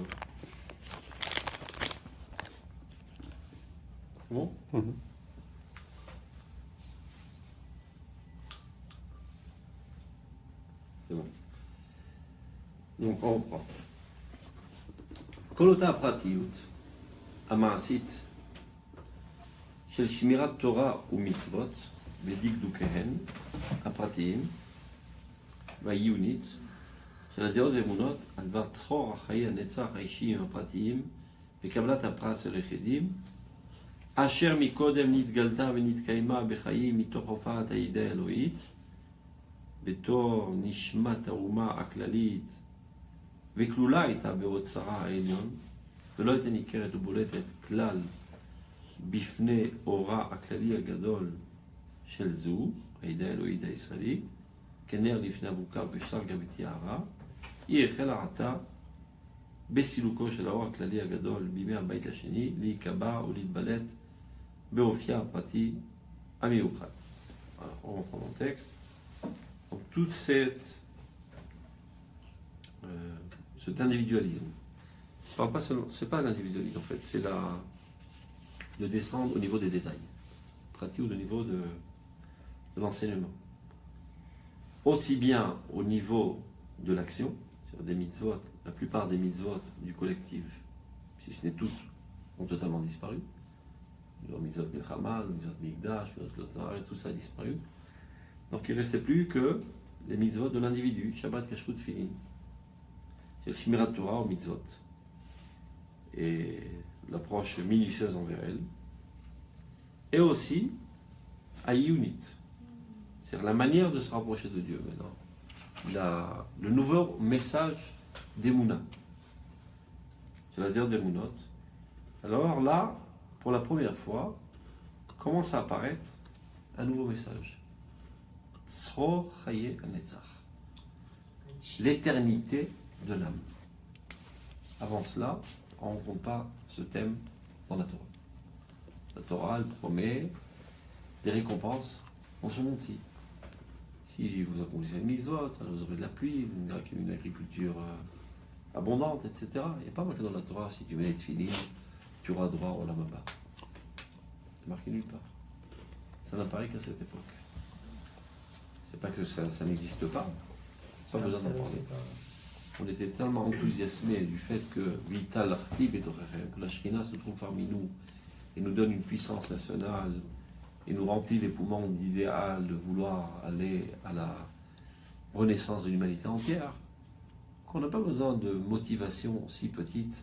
quoi. Bon. C'est bon. Donc on reprend. כל אותה הפרטיות המעשית של שמירת תורה ומצוות ודקדוקיהן הפרטיים והעיונית של הדעות ואמונות על דבר צחור החיי הנצח האישיים הפרטיים וקבלת הפרס של יחידים אשר מקודם נתגלתה ונתקיימה בחיים מתוך הופעת הידיעה האלוהית בתור נשמת האומה הכללית וכלולה הייתה באוצרה העליון ולא הייתה ניכרת ובולטת כלל בפני אורה הכללי הגדול של זו, הידיעה האלוהית הישראלית, כנר לפני הבוקר בשרגא וטיהרה, היא החלה עתה בסילוקו של האור הכללי הגדול בימי הבית השני להיקבע ולהתבלט באופייה הפרטי המיוחד. On reprend mon texte. Donc toute cet individualisme. C'est pas l'individualisme en fait, c'est de descendre au niveau des détails, pratique ou au niveau de l'enseignement. Aussi bien au niveau de l'action, c'est-à-dire des mitzvot, la plupart des mitzvot du collectif, si ce n'est toutes, ont totalement disparu. Le mitzvot Milchama, le mitzvot Mikdash, le mitzvot Lotar, tout ça a disparu. Donc il ne restait plus que les mitzvot de l'individu, Shabbat, Kashrut, Tfilin. C'est le Shmirat Torah au mitzvot. Et l'approche minutieuse envers elle. Et aussi, Ayunit. C'est-à-dire la manière de se rapprocher de Dieu maintenant. Le nouveau message d'Emouna. C'est-à-dire d'Emunot. Alors là, pour la première fois, commence à apparaître un nouveau message. Tzror Chaye Hanetzach. L'éternité de l'âme. Avant cela, on ne rencontre pas ce thème dans la Torah. La Torah, elle promet des récompenses en ce monde-ci. Si vous accomplissez une mitzvot, vous aurez de la pluie, une agriculture abondante, etc. Il n'y a pas marqué dans la Torah, si tu mets les tefilin, tu auras droit au Olam Haba. C'est marqué nulle part. Ça n'apparaît qu'à cette époque. C'est pas que ça n'existe pas. Pas besoin d'en parler. On était tellement enthousiasmés du fait que Vital Artib et que la Shrina se trouve parmi nous et nous donne une puissance nationale et nous remplit les poumons d'idéal de vouloir aller à la renaissance de l'humanité entière, qu'on n'a pas besoin de motivation si petite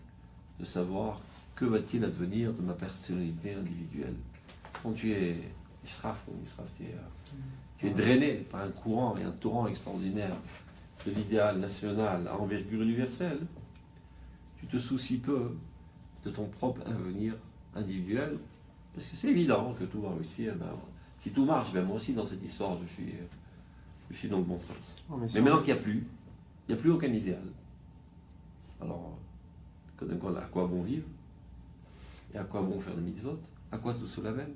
de savoir que va-t-il advenir de ma personnalité individuelle. Quand tu es Israf, tu es drainé par un courant et un torrent extraordinaire de l'idéal national à envergure universelle, tu te soucies peu de ton propre avenir individuel, parce que c'est évident que tout va réussir. Si tout marche, moi aussi dans cette histoire, je suis dans le bon sens. Oh, mais maintenant qu'il n'y a plus aucun idéal. Alors, à quoi bon vivre? Et à quoi bon faire des mitzvot? À quoi tout cela mène?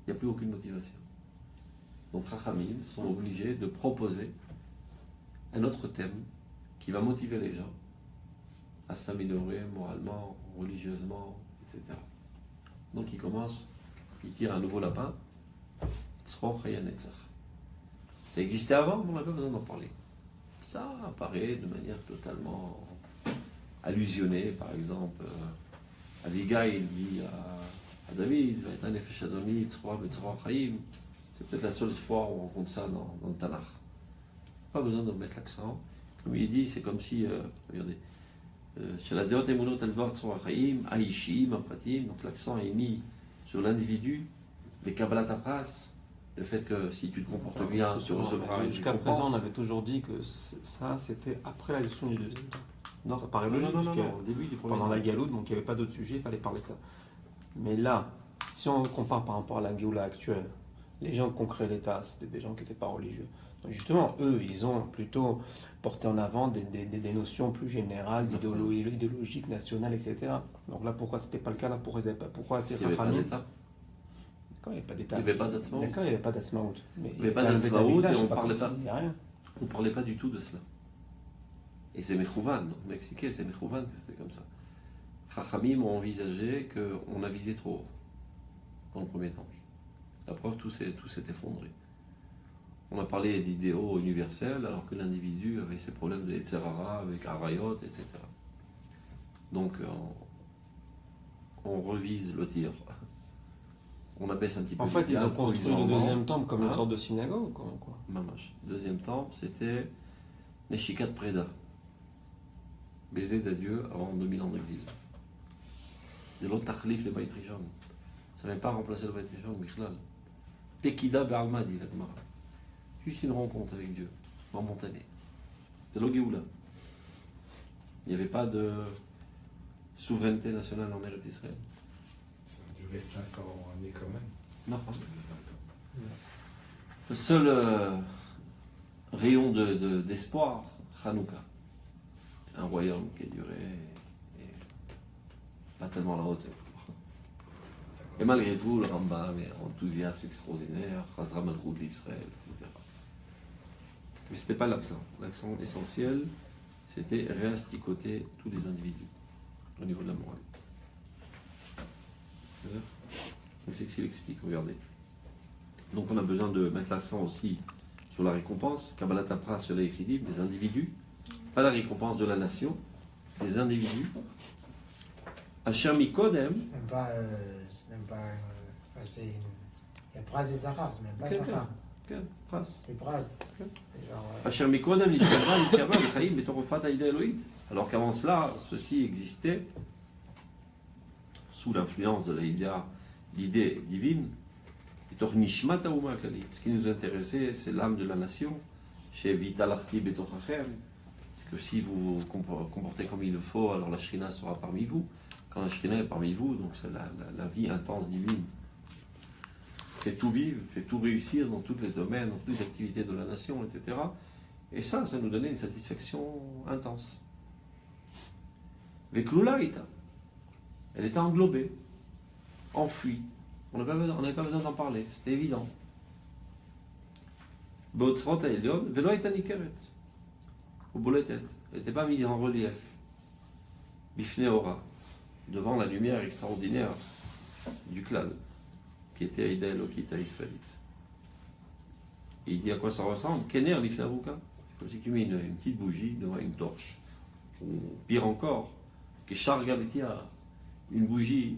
Il n'y a plus aucune motivation. Donc, Chachamim sont obligés de proposer un autre thème qui va motiver les gens à s'améliorer moralement, religieusement, etc. Donc il commence, il tire un nouveau lapin, Tzror Chaye Hanetzach. Ça existait avant, mais on n'a pas besoin d'en parler. Ça apparaît de manière totalement allusionnée, par exemple, Abigail dit à David, c'est peut-être la seule fois où on rencontre ça dans le Tanakh. Pas besoin de mettre l'accent. Comme il dit, c'est comme si, regardez, donc l'accent est mis sur l'individu, les Kabbalat Apras, le fait que si tu te comportes bien, tu recevras une Jusqu'à présent, on avait toujours dit que ça, c'était après la leçon du deuxième temps. Non, ça paraît logique, au début du premier pendant la Galoute, donc il n'y avait pas d'autre sujet, il fallait parler de ça. Mais là, si on compare par rapport à la Géoula actuelle, les gens qui ont créé l'État, c'était des gens qui n'étaient pas religieux. Donc justement, eux, ils ont plutôt porté en avant des notions plus générales, idéologiques, nationales, etc. Donc là, pourquoi c'était pas le cas? Là, pourquoi c'est il n'y avait pas d'État? Quand il n'y avait pas d'État. Il n'y avait pas d'Atzmaout. D'accord, il n'y avait pas d'Atzmaout. Il n'y avait pas d'Atzmaout et on ne parlait pas du tout de cela. Et c'est Mechouvan, on m'a expliqué, c'est Mechouvan que c'était comme ça. Chachamim ont envisagé qu'on a visé trop haut dans le premier temple. La preuve, tout s'est effondré. On a parlé d'idéaux universels alors que l'individu avait ses problèmes de Yetzerara, avec Arayot, etc. Donc on revise le tir. On abaisse un petit peu. En fait, ils ont construit le deuxième temple comme une Hein? sorte de synagogue, quoi. Mamash. Deuxième temple, c'était Neshikat Preda. Baiser d'adieu avant 2000 ans d'exil. De l'autre Tachlif le Beit Rishon. Ça ne vient pas remplacer le Beit Rishon, Michlal. Pekida Be'alma, dit la Gemara. Juste une rencontre avec Dieu, momentanée. De l'Ogéoula. Il n'y avait pas de souveraineté nationale en Eretz Israël. Ça a duré 500 années quand même. Non. Le seul rayon d'espoir, Hanouka. Un royaume qui a duré et pas tellement à la hauteur. Et malgré tout, le Rambam est enthousiasme extraordinaire, Chazra Malchut d'Israël, etc. Mais ce n'était pas l'accent. L'accent essentiel, c'était réasticoter tous les individus au niveau de la morale. Donc c'est ce qu'il explique, regardez. Donc on a besoin de mettre l'accent aussi sur la récompense, Kabbalat Apra sur les Echidim, des individus, pas la récompense de la nation, des individus. Asher Mikodem, C'est même pas. Enfin, c'est une. Il y a Pras et Zahar, c'est même pas Zahar. Pras. C'est Pras. Ok. Genre. Asher Mikodem, Nitkava, L'Chaim, Betorofat Aïda Elohit. Alors qu'avant cela, ceci existait sous l'influence de l'idée divine. Betor Nishmat Haouma Klalit. Ce qui nous intéressait, c'est l'âme de la nation. Chez Vitalachti Betorachem. C'est que si vous vous comportez comme il le faut, alors la Shrina sera parmi vous. Quand la Shrina est parmi vous, donc c'est la vie intense divine. Fait tout vivre, fait tout réussir dans tous les domaines, dans toutes les activités de la nation, etc. Et ça nous donnait une satisfaction intense. Veklulaïta. Elle était englobée, enfouie. On n'avait pas besoin d'en parler, c'était évident. Beotzrot Aelion, Velo Aita Nikeret. Au boletet. Elle n'était pas mise en relief. Bifne Ora. Devant la lumière extraordinaire du klal, qui était Aïda Elokit à Israélite. Et il dit à quoi ça ressemble? Kener Lifnavuka. C'est comme si tu mets une petite bougie devant une torche. Ou pire encore, Keshar Gavetia, une bougie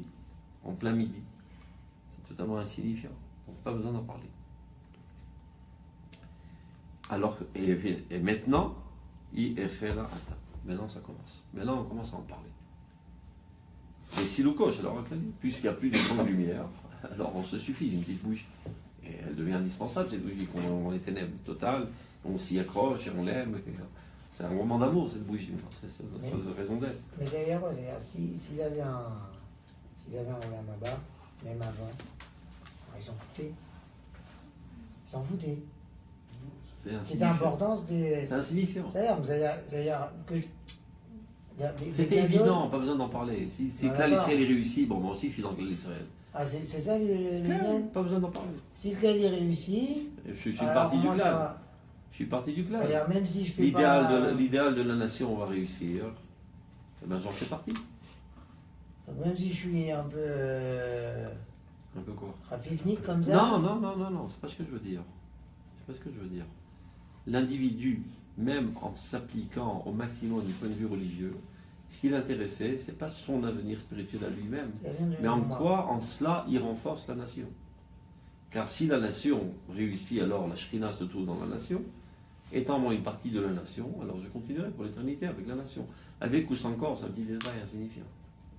en plein midi. C'est totalement insignifiant. Donc pas besoin d'en parler. Alors que, et maintenant, maintenant ça commence. Maintenant on commence à en parler. Et si le coche, alors puisqu'il n'y a plus de grande lumière, alors on se suffit d'une petite bougie. Et elle devient indispensable, cette bougie, qu'on est ténèbres totales, on s'y accroche et on l'aime. C'est un moment d'amour, cette bougie. C'est notre raison d'être. Mais d'ailleurs, s'ils avaient un Olam Haba, même avant, ils s'en foutaient. Ils s'en foutaient. C'était important, c'était. C'est insignifiant. C'est-à-dire que. C'était évident, pas besoin d'en parler. Si le clan Israël est réussi, bon, moi aussi je suis dans le clan Israël. Ah, c'est ça le lien? Pas besoin d'en parler. Si le clan est réussi. Je suis parti du clan. Je suis parti du clan. C'est-à-dire, même si je fais pas. L'idéal de la nation va réussir, eh ben j'en fais partie. Donc, même si je suis un peu. Un peu quoi? Rafifnik comme ça? Non, c'est pas ce que je veux dire. C'est pas ce que je veux dire. L'individu, même en s'appliquant au maximum du point de vue religieux, ce qui l'intéressait, c'est pas son avenir spirituel à lui-même, mais en quoi, en cela, il renforce la nation. Car si la nation réussit, alors la Shrina se trouve dans la nation. Étant moi une partie de la nation, alors je continuerai pour l'éternité avec la nation. Avec ou sans corps, c'est un petit détail insignifiant.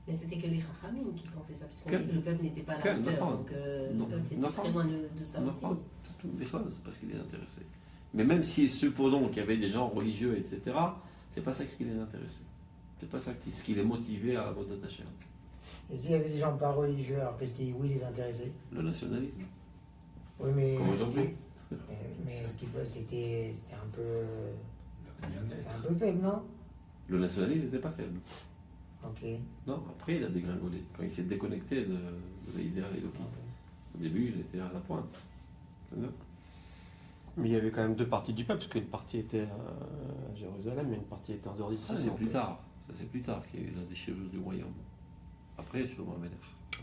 Mais c'était que les Chachamim qui pensaient ça, parce qu'on dit que le peuple n'était pas à la hauteur, donc le peuple était très loin de ça aussi. Des fois, c'est parce qu'il est intéressé. Mais même si, supposons qu'il y avait des gens religieux, etc., c'est pas ça ce qui les intéressait. C'est pas ça ce qui les motivait à la vote d'attacher. Et s'il y avait des gens pas religieux, alors qu'est-ce qui les intéressait? Le nationalisme. Oui, mais. Comme aujourd'hui. Mais c'était un peu. C'était C'était un peu faible, non? Le nationalisme n'était pas faible. Ok. Non, après il a dégringolé. Quand il s'est déconnecté de l'idéal Elokit. Au début, il était à la pointe. Mais il y avait quand même deux parties du peuple, parce qu'une partie était à Jérusalem et une partie était en dehors Ça, d'Israël. c'est plus tard. Ça, c'est plus tard qu'il y a eu la déchirure du royaume. Après, je me Melech.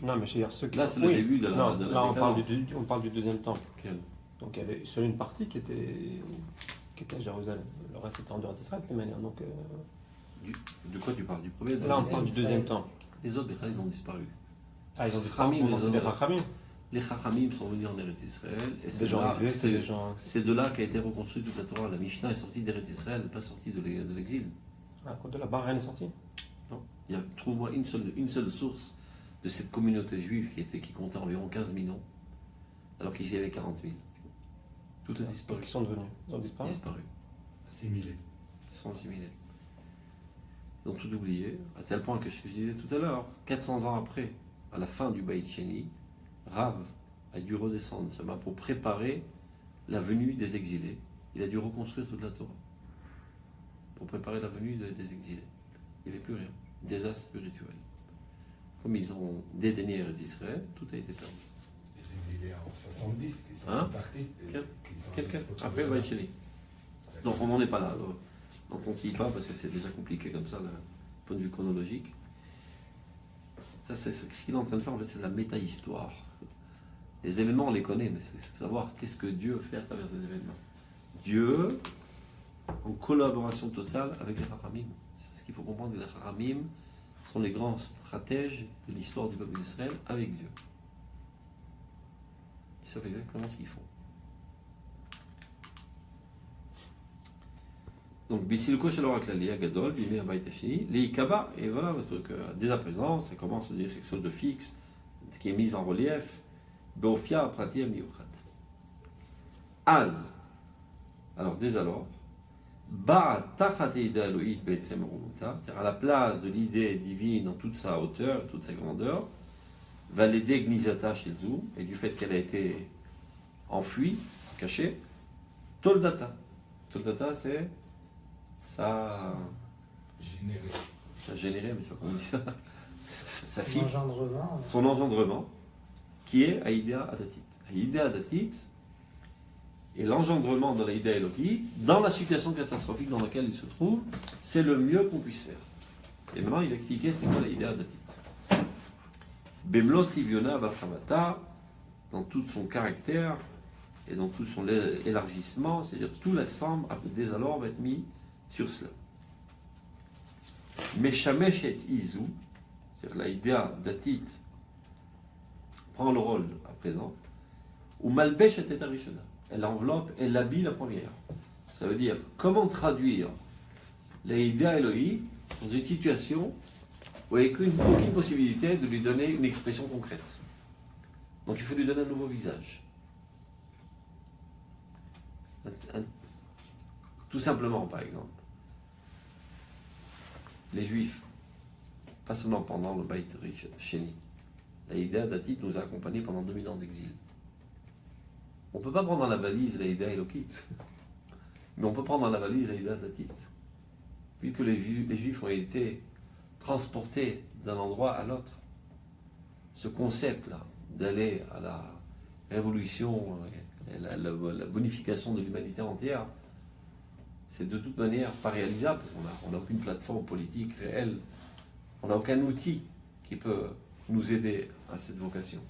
Non, mais je veux dire, ceux qui Là, sont- c'est le oui. début de la. Non, de la là, décadence. on parle du deuxième temple. Quel Donc il y avait seule une partie qui était à Jérusalem. Le reste était en dehors d'Israël de toute manière. Donc, De quoi tu parles? Du premier? là, on parle du Israël. deuxième temple. Les autres, ils ont disparu. Ah, ils ont Chachamim, disparu. les C'est des autres. Chachamim. Les Chachamim sont venus en Eretz Israël. Et C'est des gens aisés, c'est des c'est gens. c'est de là qu'a été reconstruite toute la Torah. La Mishnah est sortie d'Eretz Israël, elle n'est pas sortie de l'exil. Ah, quand de là-bas, rien n'est sorti. Trouve-moi une seule source de cette communauté juive qui comptait environ 15 millions, alors qu'ici il y avait 40 000. Tout a Qu'est-ce disparu. qu'ils sont devenus? Ils ont disparu. Disparu. Assimilé. Ils sont assimilés. Ils ont tout oublié, à tel point que ce que je disais tout à l'heure, 400 ans après, à la fin du Beit Sheni, Rav a dû redescendre pour préparer la venue des exilés. Il a dû reconstruire toute la Torah pour préparer la venue des exilés. Il n'y avait plus rien. Désastre spirituel. Comme ils ont dédaigné Eretz Israël, tout a été perdu. Les exilés en 70 qui sont Hein? partis. Quelqu'un après le Beit Sheni. Donc on n'en est pas là. Donc on ne s'y pas parce que c'est déjà compliqué comme ça, du point de vue chronologique. Ça, c'est ce qu'il est en train de faire, en fait, c'est de la méta-histoire. Les événements, on les connaît, mais c'est savoir qu'est-ce que Dieu fait à travers ces événements. Dieu, en collaboration totale avec les Chachamim. C'est ce qu'il faut comprendre, que les Chachamim sont les grands stratèges de l'histoire du peuple d'Israël avec Dieu. Ils savent exactement ce qu'ils font. Donc, Bissilko Shalom Aklali, Agadol, Bimé Abayt Hashini, Leikaba, et voilà, dès à présent, ça commence à devenir quelque chose de fixe, qui est mis en relief, Beofia Prati Amiyuchat. Az, alors dès alors, Ba Tachat Eida Elohit Be'etzem Rumuta, c'est-à-dire à la place de l'idée divine en toute sa hauteur, toute sa grandeur, Valédé Gnizata Shilzu, et du fait qu'elle a été enfouie, cachée, Toldata. Toldata, c'est. Ça a généré, mais tu vois comment on dit ça, sa fille, son engendrement, qui est Aïdéa Adatit. Aïdéa Adatit et l'engendrement de l'Aïdéa Elohit, dans la situation catastrophique dans laquelle il se trouve, c'est le mieux qu'on puisse faire. Et maintenant, il va expliquer c'est quoi l'Aïdéa Adatit. Bemlot Siviona Barchamata, dans tout son caractère et dans tout son élargissement, c'est-à-dire tout l'accent, dès alors, va être mis sur cela. Meshamesh et Izu, c'est-à-dire la idea datit, prend le rôle à présent, ou Malbesh et Tetarishona, elle enveloppe, elle habille la première. Ça veut dire comment traduire la idea Elohim dans une situation où il n'y a aucune possibilité de lui donner une expression concrète. Donc il faut lui donner un nouveau visage. Tout simplement, par exemple, les Juifs, pas seulement pendant le Beit Sheni, la idée d'Atit nous a accompagnés pendant 2000 ans d'exil. On ne peut pas prendre dans la valise la idée Elokit, mais on peut prendre dans la valise la idée d'Atit. Puisque les Juifs ont été transportés d'un endroit à l'autre, ce concept-là, d'aller à la révolution et la bonification de l'humanité entière, c'est de toute manière pas réalisable parce qu'on n'a aucune plateforme politique réelle, on n'a aucun outil qui peut nous aider à cette vocation.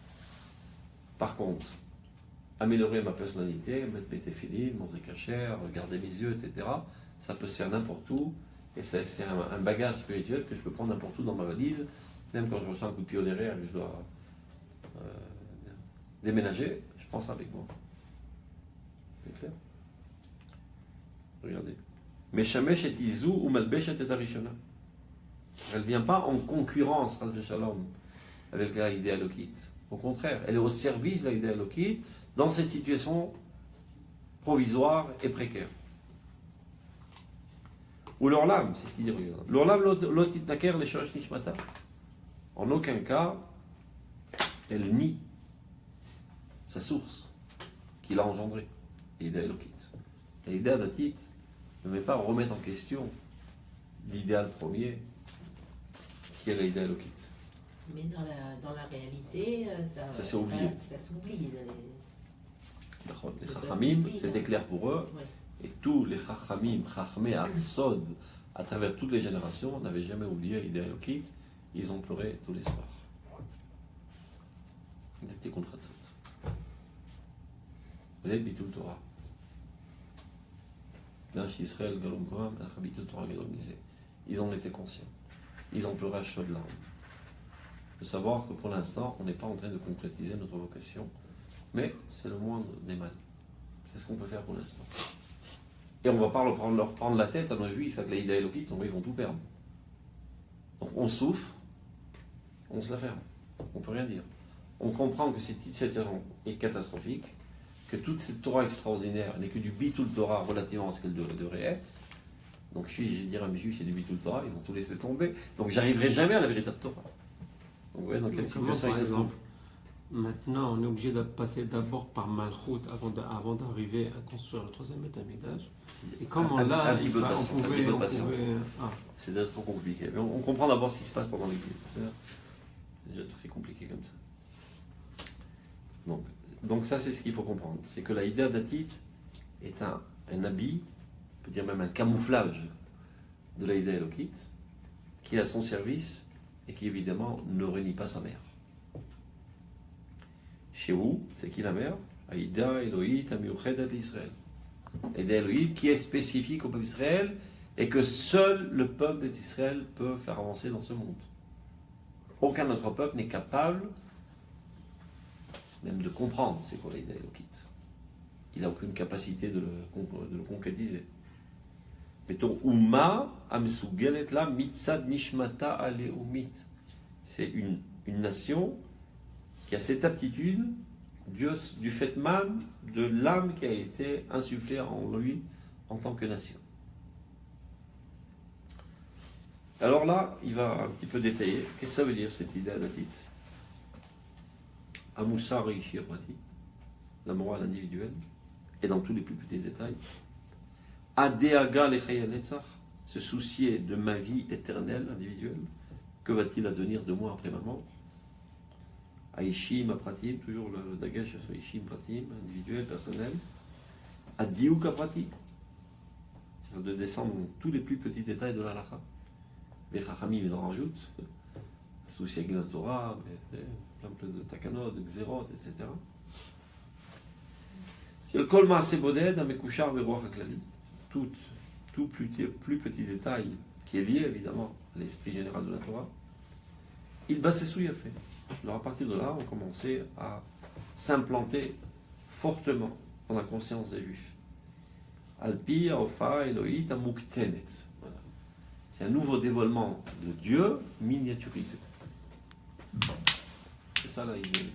Par contre, améliorer ma personnalité, mettre mes téphilines, mon zékacher, regarder mes yeux, etc., ça peut se faire n'importe où et c'est un bagage spirituel que je peux prendre n'importe où dans ma valise, même quand je reçois un coup de pied au derrière et que je dois déménager, je prends ça avec moi. C'est clair? Regardez. Meshamesh et Izu ou Malbesh et Arishona. Elle ne vient pas en concurrence avec la idée Elokit. Au contraire, elle est au service de la idée Elokit dans cette situation provisoire et précaire. Ou l'orlam, c'est ce qu'il dit. L'orlam l'otitnaker les shosh nishmata. En aucun cas, elle nie sa source qui l'a engendrée, l'idée Elokit. L'idée Adatit ne met pas à remettre en question l'idéal premier qui est l'idée Elokit. Mais dans la réalité, ça s'est oublié. Ça s'oublie. Les Chachamim, c'était clair pour eux. Ouais. Et tous les Chachamim, Chachmei Aksod, à travers toutes les générations, n'avaient jamais oublié l'idée Elokit. Ils ont pleuré tous les soirs. Ils étaient contre Hatzot. Vous êtes Bitul Torah. Israël, Galom Goram, Bitul Torah, Gadol Mizé. Ils en étaient conscients. Ils ont pleuré à chaudes larmes. Il faut savoir que pour l'instant, on n'est pas en train de concrétiser notre vocation, mais c'est le moindre des mal. C'est ce qu'on peut faire pour l'instant. Et on ne va pas leur prendre la tête à nos juifs avec l'Aïda Elokit, ils vont tout perdre. Donc on souffre, on se la ferme. On ne peut rien dire. On comprend que cette situation est catastrophique, que toute cette Torah extraordinaire n'est que du bitul Torah relativement à ce qu'elle devrait être. Donc je dirais à mes juifs, c'est du bitul Torah, ils vont tout laisser tomber. Donc j'arriverai jamais à la véritable Torah. Donc vous voyez dans quelle situation ils se trouvent. Maintenant, on est obligé de passer d'abord par Malchut avant d'arriver à construire le troisième Beth Amikdash. Et comment là, un petit peu de patience. Ah. C'est déjà trop compliqué. Mais on comprend d'abord ce qui se passe pendant l'exil. C'est déjà très compliqué comme ça. Donc ça, c'est ce qu'il faut comprendre. C'est que la Ida Datit est un habit, on peut dire même un camouflage de la Ida Elokit, qui est à son service et qui évidemment ne renie pas sa mère. Chez vous, c'est qui la mère? Aïda Elohit Amiuchedat Israël. Aïda Elohit qui est spécifique au peuple d'Israël et que seul le peuple d'Israël peut faire avancer dans ce monde. Aucun autre peuple n'est capable même de comprendre c'est quoi l'Aïda Elokit. Il n'a aucune capacité de le concrétiser. Mettons, Uma Amsugelet la Mitzad Nishmata Aleumit. C'est une nation qui a cette aptitude du fait même de l'âme qui a été insufflée en lui en tant que nation. Alors là, il va un petit peu détailler. Qu'est-ce que ça veut dire cette idée datit? Amusari Shiaprati, la morale individuelle, et dans tous les plus petits détails. Adeaga lechayanetzach, se soucier de ma vie éternelle, individuelle. Que va-t-il advenir de moi après ma mort? Aishim apratim, toujours le dagash sur Aishim pratim, individuel, personnel. Adiouk apratim, c'est-à-dire de descendre dans tous les plus petits détails de la halakha. Les chachamim, ils en rajoutent. Souci avec la Torah, plein de takanot, de xérot, etc. Le kol maaseh boded, amekushar beruach haklali. Tout plus petit détail qui est lié évidemment à l'esprit général de la Torah. Il bassessou a fait. Alors à partir de là, on commençait à s'implanter fortement dans la conscience des Juifs. Alpi, Aofa, Elohit, Amuktenet. Voilà. C'est un nouveau dévoilement de Dieu miniaturisé. C'est ça là, idée.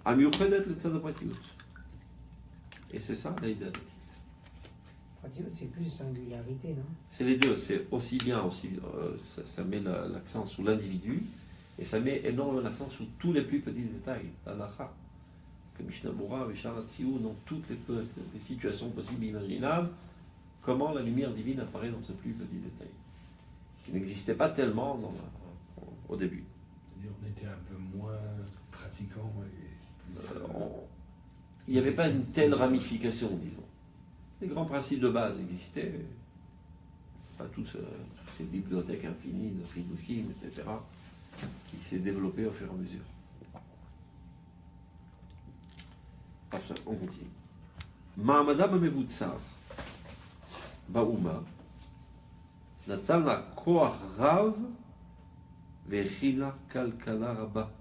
Amiuchedet le tzad pratiut. Et c'est ça la idée. Pratiut, c'est plus singularité, non? C'est les deux. C'est aussi bien, ça met l'accent sur l'individu. Et ça met énormément l'accent sur tous les plus petits détails, la lacha, comme Mishnah Bora, Veshara Tziou, dans toutes les situations possibles et imaginables, comment la lumière divine apparaît dans ce plus petit détail, qui n'existait pas tellement au début. C'est-à-dire on était un peu moins pratiquant et plus, il n'y avait pas une telle ramification, disons. Les grands principes de base existaient, pas toutes ces bibliothèques infinies de Fribushim, etc., qui s'est développé au fur et à mesure. Enfin, on continue. Ma'amada b'mevutzav ba'uma natan la koach rav ve'chila kalkala rabba.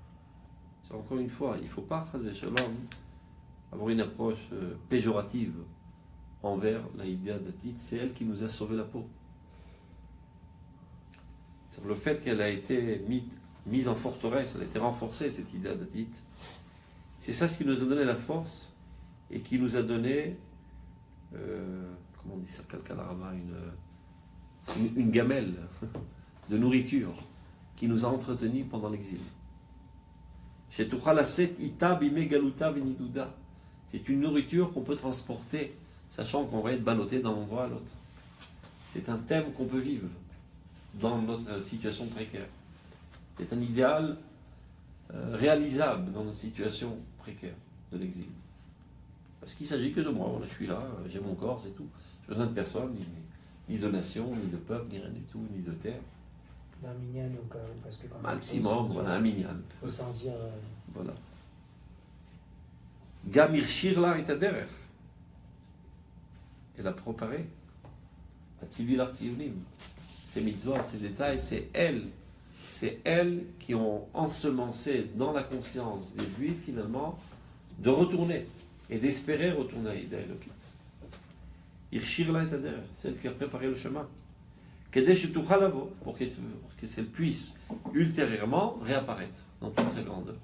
C'est encore une fois, il ne faut pas, chas v'shalom, avoir une approche péjorative envers la idée datit. C'est elle qui nous a sauvé la peau. C'est le fait qu'elle a été mise en forteresse, elle a été renforcée, cette idée datit. C'est ça ce qui nous a donné la force et qui nous a donné, comment on dit ça, kalkalarama, une gamelle de nourriture qui nous a entretenus pendant l'exil. C'est une nourriture qu'on peut transporter, sachant qu'on va être ballotté d'un endroit à l'autre. C'est un thème qu'on peut vivre dans notre situation précaire. C'est un idéal réalisable dans notre situation précaire de l'exil. Parce qu'il ne s'agit que de moi, voilà, je suis là, j'ai mon corps, c'est tout. J'ai besoin de personne, ni de nation, ni de peuple, ni rien du tout, ni de terre. D'un minyan au cas où, parce que quand maximum, voilà, un minyan. Il faut s'en dire. Voilà. Gamir Shirla et Taderer. Elle a préparé. La Tzivil Artionim. Ces mitzvot, ces détails, c'est elles qui ont ensemencé dans la conscience des Juifs, finalement, de retourner et d'espérer retourner à l'idée Elokit. Irshirla et Taderer, c'est elle qui a préparé le chemin. Pour qu'elle puisse ultérieurement réapparaître dans toute sa grandeur.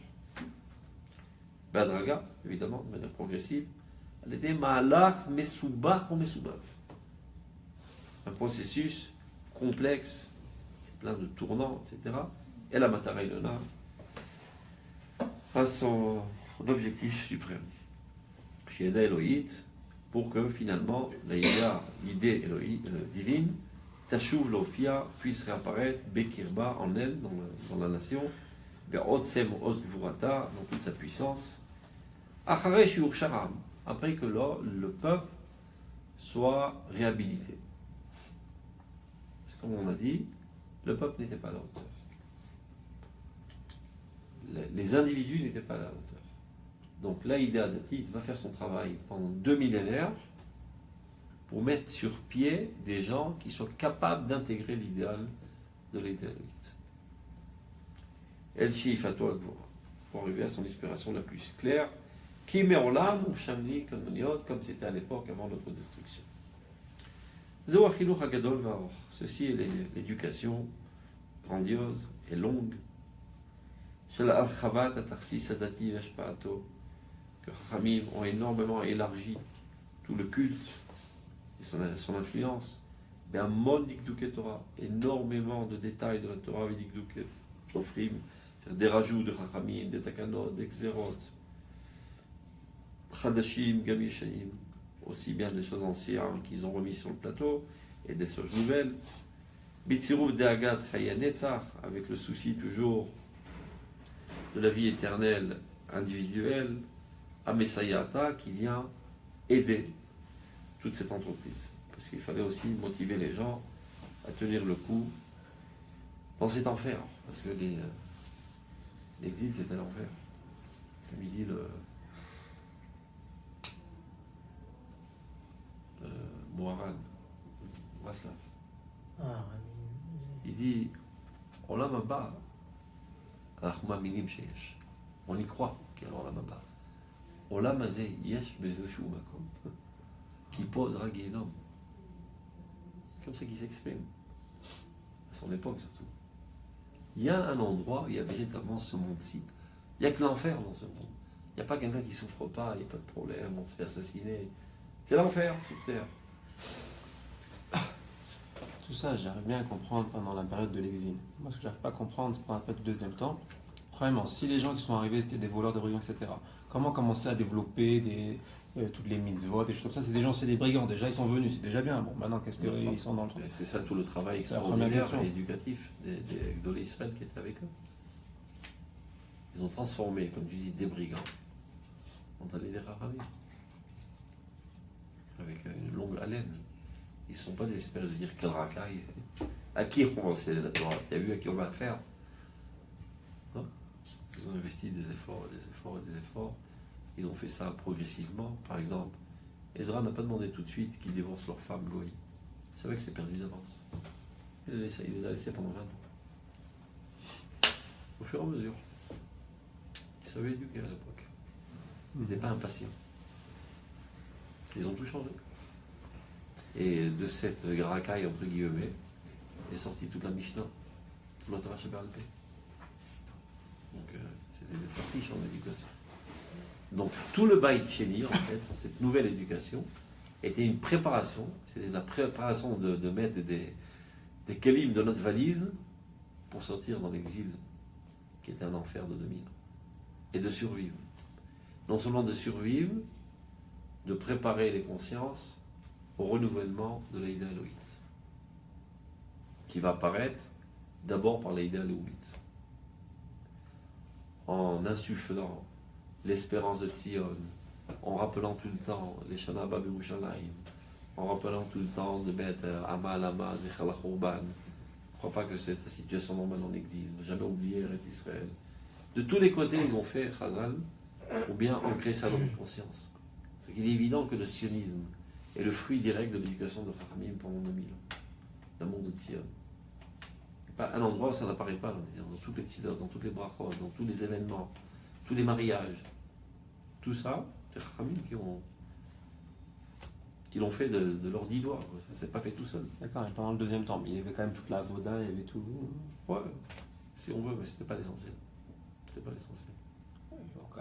Badraga, évidemment, de manière progressive, elle était Ma'alach Mesubach ou Mesubav. Un processus complexe, plein de tournants, etc. Et la Matara Ilona a son objectif suprême. Shieda Elohit, pour que finalement l'idée divine, Tashuv Lofia, puisse réapparaître, Bekirba en elle, dans la nation, Be'otsem Osgvurata, dans toute sa puissance, Achare Shiur Sharam, après que le peuple soit réhabilité. Parce que comme on a dit, le peuple n'était pas à la hauteur. Les individus n'étaient pas à la hauteur. Donc l'Aïda Datit va faire son travail pendant 2 millénaires pour mettre sur pied des gens qui soient capables d'intégrer l'idéal de l'idéaliste. El Shifato Agvora, pour arriver à son inspiration la plus claire, Kimerolam ou Shamli Kanoniot, comme c'était à l'époque avant notre destruction. Zéwachiluch Hagadol Vaor, ceci est l'éducation grandiose et longue. Shel Al-Chavat Atarsi Sadati Veshpaato, que Chachamim ont énormément élargi tout le culte et son influence. Un mode d'Ikdouké Torah, énormément de détails de la Torah, d'Ikdouké Sofrim, c'est-à-dire des rajouts de Chachamim, des Takanot, des Xerot, Chadashim, Gamishaim, aussi bien des choses anciennes qu'ils ont remis sur le plateau et des choses nouvelles. Bitsirouf Deagat Chayanetzach, avec le souci toujours de la vie éternelle individuelle, Amesayata qui vient aider toute cette entreprise. Parce qu'il fallait aussi motiver les gens à tenir le coup dans cet enfer. Parce que l'exil, c'était l'enfer. Comme il dit le Moharan, Vaslav. Il dit Olam Haba, Achma Minim Sheyesh. On y croit qu'il y a l'Olam Haba. Olam Hazeh Yesh Bezoshu Makom. Qui posera Guénom. Comme ça qu'il s'exprime. À son époque surtout. Il y a un endroit où il y a véritablement ce monde-ci. Il n'y a que l'enfer dans ce monde. Il n'y a pas quelqu'un qui ne souffre pas, il n'y a pas de problème, on se fait assassiner. C'est l'enfer sur terre. Tout ça, j'arrive bien à comprendre pendant la période de l'exil. Moi, ce que j'arrive pas à comprendre, c'est qu'on appelle le deuxième temple. Premièrement, si les gens qui sont arrivés, c'était des voleurs, des brigands, etc., comment commencer à développer toutes les mitzvot, des choses comme ça? C'est des gens, c'est des brigands. Déjà, ils sont venus, c'est déjà bien. Bon, maintenant, qu'est-ce qu'ils sont dans le truc? C'est ça tout le travail extraordinaire et éducatif des Gdolei Israël qui étaient avec eux. Ils ont transformé, comme tu dis, des brigands en des Chachamim. Avec une longue haleine. Ils ne sont pas désespérés de dire quel racaille. À qui on va enseigner la Torah? Tu as vu à qui on va faire? Non? Ils ont investi des efforts, des efforts et des efforts. Ils ont fait ça progressivement. Par exemple, Ezra n'a pas demandé tout de suite qu'ils divorcent leur femme Goï. Il savait que c'est perdu d'avance. Il les a laissés pendant 20 ans. Au fur et à mesure. Ils savaient éduquer à l'époque. Ils n'étaient pas impatients. Ils ont tout changé. Et de cette racaille, entre guillemets, est sortie toute la Mishnah, toute la Torah Shebe'al Peh. Donc, c'était des fortiches en éducation. Donc, tout le Beit Sheni, en fait, cette nouvelle éducation, était une préparation, c'était la préparation de mettre des kelim de notre valise pour sortir dans l'exil, qui était un enfer de 2000 ans, et de survivre. Non seulement de survivre, de préparer les consciences au renouvellement de l'Aïda Elohit, qui va apparaître d'abord par l'Aïda Elohit, en insufflant l'espérance de Tzion, en rappelant tout le temps les Shana Abba B'Yerushalayim, en rappelant tout le temps de mettre Amal Ama Zechal HaChurban. Je ne crois pas que c'est la situation normale en exil. Ne jamais oublier Eretz Israël. De tous les côtés, ils ont fait Chazal, ou bien ancrer ça dans notre conscience. C'est qu'il est évident que le sionisme est le fruit direct de l'éducation de Chachamim pendant 2000 ans. L'amour de Tzion. Pas un endroit où ça n'apparaît pas, dans toutes les tzidot, dans toutes les brachot, dans tous les événements, tous les mariages. Tout ça, c'est Chachamim qui l'ont fait de leurs 10 doigts. Ça ne s'est pas fait tout seul. D'accord, et pendant le deuxième temps, il y avait quand même toute la Voda, il y avait tout. Ouais, si on veut, mais c'était pas l'essentiel. C'était pas l'essentiel.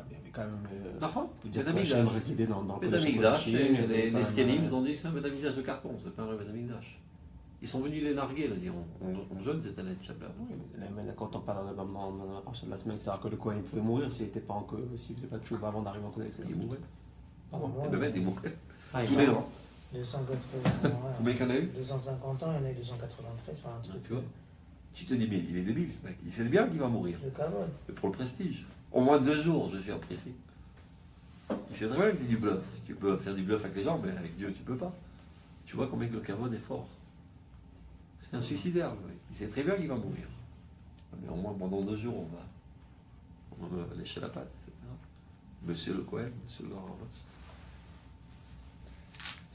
Il y avait quand même. D'accord, Beth Amikdash résidait dans le Beth Amikdash, les Skenim, ils ont dit que c'est un Beth Amikdash de carton, c'est pas un vrai Beth Amikdash. Ils sont venus les larguer, là, dire, on jeûne, c'était la Tchaper. Oui, mais quand on parle dans la partie de la semaine, c'est-à-dire que le Kohen pouvait mourir s'il ne faisait pas de chouva avant d'arriver en Kodex. Il mourait. Pardon. Le bébé, il mourait. Tous les ans. 280 Combien qu'il y en a eu 250 ans, il y en a eu 293, enfin un truc. Tu vois, tu te dis, mais il est débile ce mec, il sait bien qu'il va mourir. Le kavod. Mais pour le prestige. Au moins 2 jours, je suis apprécié. Il sait très bien que c'est du bluff. Tu peux faire du bluff avec les gens, mais avec Dieu, tu peux pas. Tu vois combien que le kavod est fort. C'est un suicidaire, le mec. Il sait très bien qu'il va mourir. Mais au moins pendant 2 jours, on va lécher la patte, etc. Monsieur le Cohen, monsieur le Grand.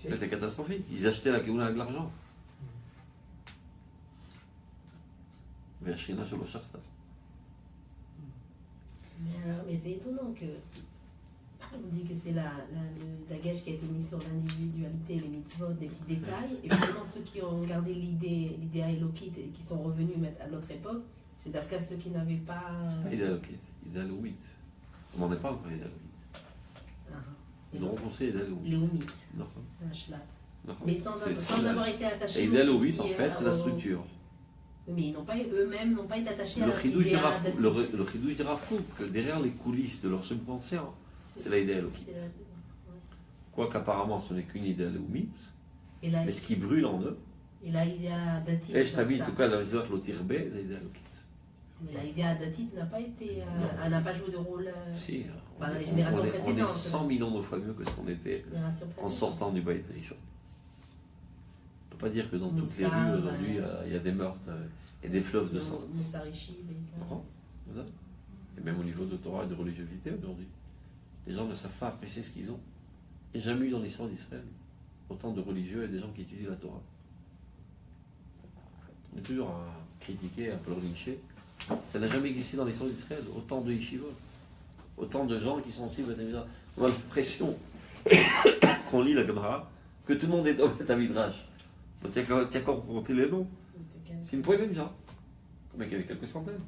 C'était catastrophique. Ils achetaient la Géoula avec l'argent. Mais Ashrina Shelo Shachta. Mais c'est étonnant que on dit que c'est le dagage qui a été mis sur l'individualité, les mitzvot, des petits détails, et finalement ceux qui ont gardé l'idée Elokit et qui sont revenus à l'autre époque, c'est d'Afka ceux qui n'avaient pas. Pas idée Elokit, idée Elohit. On n'en est pas encore idée Elohit. Ils ont reconstruit idée Elohit. Les Oumit. Non. Mais sans avoir été attachés. L'idée Elohit, en fait, c'est la structure. Mais eux-mêmes n'ont pas été attachés à le chidouche l'idée du Rav Kook, que derrière les coulisses de leur subconscient, c'est la idée Elohit. Quoiqu'apparemment ce n'est qu'une idée Elohit, mais ce qui brûle en eux. Et la idée datit. Et je t'habille, en tout cas, dans les heures l'Otirbe, c'est l'idée Elohit. Mais la idée datit n'a pas été. Elle n'a pas joué de rôle. Si, dans les générations précédentes. On est 100 millions de fois mieux que ce qu'on était en sortant du Baït Rishon. On ne peut pas dire que dans toutes les rues aujourd'hui, il y a des meurtres et des fleuves de sang. Et même au niveau de Torah et de religiosité aujourd'hui. Les gens ne savent pas apprécier ce qu'ils ont. Il n'y a jamais eu dans l'histoire d'Israël autant de religieux et des gens qui étudient la Torah. On est toujours à critiquer, à pleurnicher. Ça n'a jamais existé dans l'histoire d'Israël. Autant de yeshivot, autant de gens qui sont sensibles à la Midrash. On a l'impression qu'on lit la Gemara que tout le monde est dans le Midrash. Tu as qu'à compter les noms. C'est une poignée de gens. Mais il y avait quelques centaines.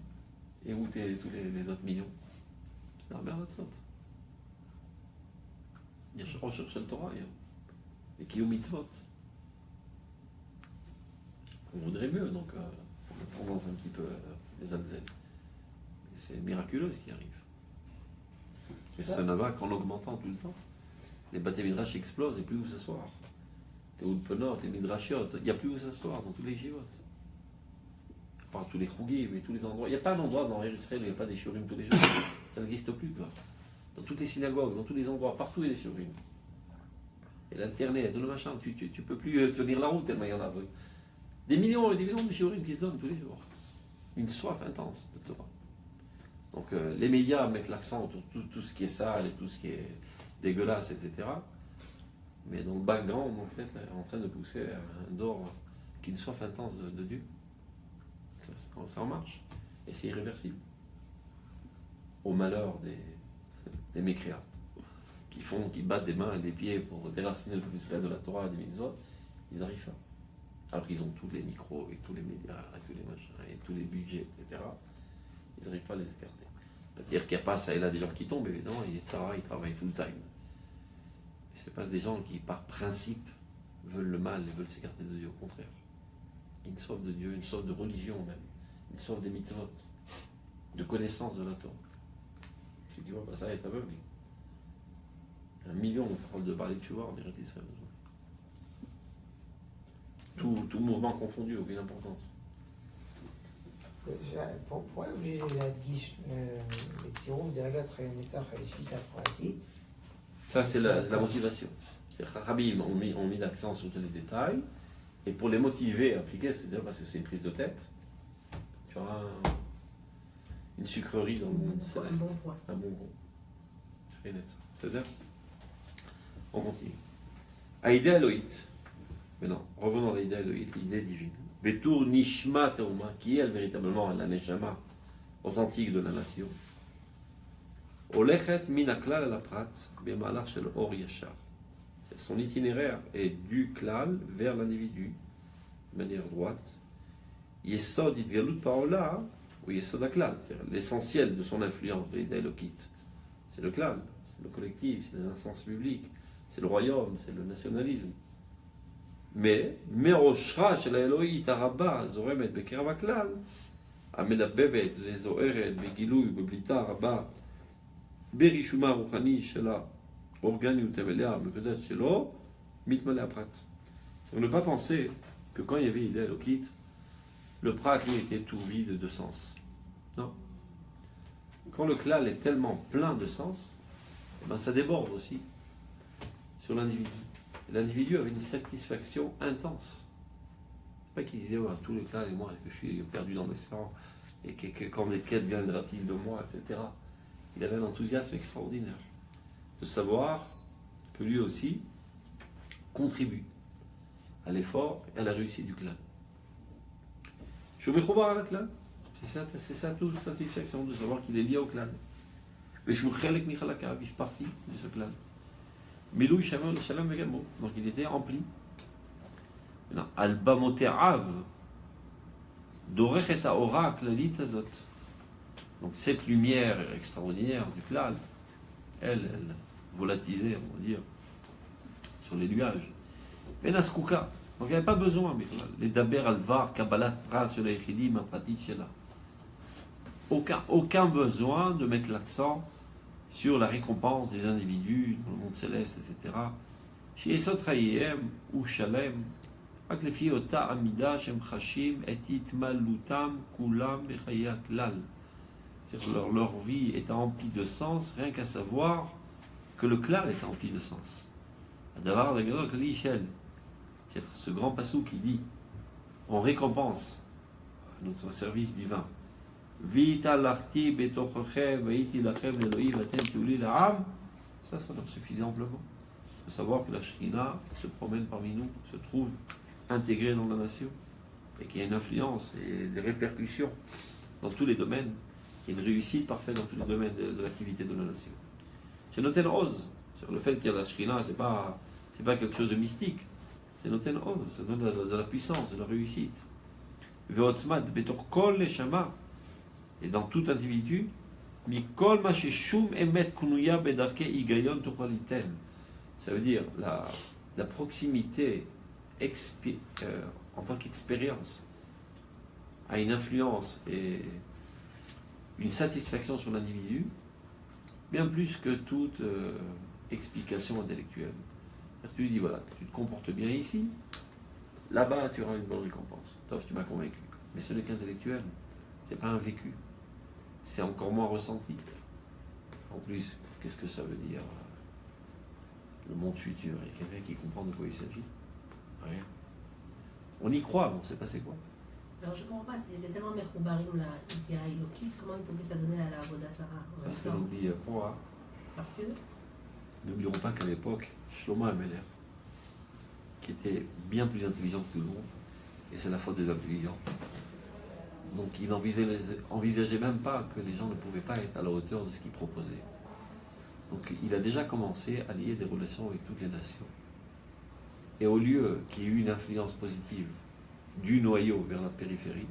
Et où t'es tous les autres millions? C'est un merde de sorte. Il y a recherche le Torah, et qui est au mitzvot. On voudrait mieux, donc on a tendance un petit peu les alzheimer. Et c'est miraculeux ce qui arrive. Et ça ne va qu'en augmentant tout le temps. Les bâtés midrash explosent et plus où s'asseoir. Les Oudpenot, les midrashiot, il n'y a plus où s'asseoir dans tous les jivotes. Par tous les chougim et tous les endroits. Il n'y a pas d'endroit dans Israël où il n'y a pas des shiurim tous les jours. Ça n'existe plus. Quoi. Dans toutes les synagogues, dans tous les endroits, partout il y a des shiurim. Et l'internet, tout le machin, tu ne peux plus tenir la route tellement il y en a. Des millions et des millions de shiurim qui se donnent tous les jours. Une soif intense de Torah. Donc les médias mettent l'accent sur tout ce qui est sale et tout ce qui est dégueulasse, etc. Mais dans le background, en fait, on est en train de pousser un dehors qui a une soif intense de Dieu. Ça en marche. Et c'est irréversible. Au malheur des mécréants qui battent des mains et des pieds pour déraciner le peuple d'Israël de la Torah et des mitzvot, ils n'arrivent pas. Alors qu'ils ont tous les micros et tous les médias et tous les machins et tous les budgets, etc. Ils n'arrivent pas à les écarter. C'est-à-dire qu'il n'y a pas ça et là des gens qui tombent, évidemment, et Tzara, ils travaillent full time. Mais ce n'est pas des gens qui, par principe, veulent le mal et veulent s'écarter de Dieu, au contraire. Une soif de Dieu, une soif de religion même, une soif des mitzvot, de connaissance de la Torah. Ceux qui voient pas ça est aveugle. 1 million de paroles de parler de Tchouva en Eretz Israël aujourd'hui. Tout mouvement confondu, aucune importance. pourquoi obliger להדגיש בצירוף דאגת חיי נצח ראשית הפרטית Ça, c'est la motivation. Rabbi ont mis l'accent sur tous les détails. Et pour les motiver à appliquer, c'est-à-dire parce que c'est une prise de tête, tu auras une sucrerie dans le monde céleste. Un bon point. Un bon gros. Très net. C'est-à-dire, on continue. Aïdé Elohit. Maintenant, revenons à l'idée Elohit, l'idée divine. Betour Nishma Teuma, qui est véritablement la Neshama authentique de la nation. Olechet Minaklal la Prat, Bemalach Shel Or Yashar. Son itinéraire est du klal vers l'individu, de manière droite. Yesod Idgalut Parola, ou Yesod Aklal, c'est-à-dire l'essentiel de son influence, de l'idée Elokit. C'est le klal, c'est le collectif, c'est les instances publiques, c'est le royaume, c'est le nationalisme. Mais, Meroshra Shel Elohit Araba, Zoremet Bekerav Aklal, Amelabevet, les Zoeret, Begilou, Beblita Araba, Berishuma Rouchani Shela. Organi ou Temelia, mais peut-être chez l'eau, mitmale à prat. C'est ne pas penser que quand il y avait l'idée Elokit, le prat lui était tout vide de sens. Non. Quand le klal est tellement plein de sens, eh ben ça déborde aussi sur l'individu. L'individu avait une satisfaction intense. C'est pas qu'il disait ouais, tout le klal et moi que je suis perdu dans l'océan et que quand des quêtes viendra-t-il de moi, etc. Il avait un enthousiasme extraordinaire de savoir que lui aussi contribue à l'effort et à la réussite du clan. Je me trouve à la clan. C'est ça toute satisfaction de savoir qu'il est lié au clan. Mais je me relève Michalaka, il fait partie de ce clan. Milou Shamel Shalom Megamo. Donc il était rempli. Maintenant, Alba Mote'av Dorecheta Oracle Litazot. Donc cette lumière extraordinaire du clan, elle volatilisée, on va dire, sur les nuages. Venaskouka. Donc il n'y avait pas besoin, mais les Daber Alvar, Kabbalat Pras, sur les Chidim, pratique Shela. Aucun besoin de mettre l'accent sur la récompense des individus dans le monde céleste, etc. Chez Esot Hayem ou Shalem, avec les filles Ota Amida, Shem Chashim, Etit Malutam, Kulam, Bechayak Lal. C'est-à-dire que leur vie est remplie de sens, rien qu'à savoir que le klal est rempli de sens. C'est-à-dire ce grand passou qui dit on récompense notre service divin. Ça leur suffisait amplement. De savoir que la Shrina se promène parmi nous, se trouve intégrée dans la nation, et qu'il y a une influence et des répercussions dans tous les domaines, qu'il y a une réussite parfaite dans tous les domaines de l'activité de la nation. C'est Noten Oz. Le fait qu'il y a la Shrina, c'est pas quelque chose de mystique. C'est Noten Oz, ça donne de la puissance, de la réussite. Veotzmad betor kol neshama. Et dans tout individu, mikol ma sheshum emet kunuya bedarke igayon topraliten. Ça veut dire la proximité en tant qu'expérience a une influence et une satisfaction sur l'individu, bien plus que toute explication intellectuelle. Tu lui dis, voilà, tu te comportes bien ici, là-bas tu auras une bonne récompense. Tof, tu m'as convaincu. Mais ce n'est qu'intellectuel, c'est pas un vécu. C'est encore moins ressenti. En plus, qu'est-ce que ça veut dire le monde futur? Il y a quelqu'un qui comprend de quoi il s'agit? Rien. On y croit, mais on ne sait pas c'est quoi. Alors je ne comprends pas, c'était tellement mechoubarim la idéa Elokit, comment ils pouvaient s'adonner à la Avodah Zarah? Parce qu'on oublie quoi? Parce que N'oublions pas qu'à l'époque, Shlomo Ameler, qui était bien plus intelligent que tout le monde, et c'est la faute des intelligents. Donc il n'envisageait même pas que les gens ne pouvaient pas être à la hauteur de ce qu'il proposait. Donc il a déjà commencé à lier des relations avec toutes les nations. Et au lieu qu'il y ait eu une influence positive du noyau vers la périphérie,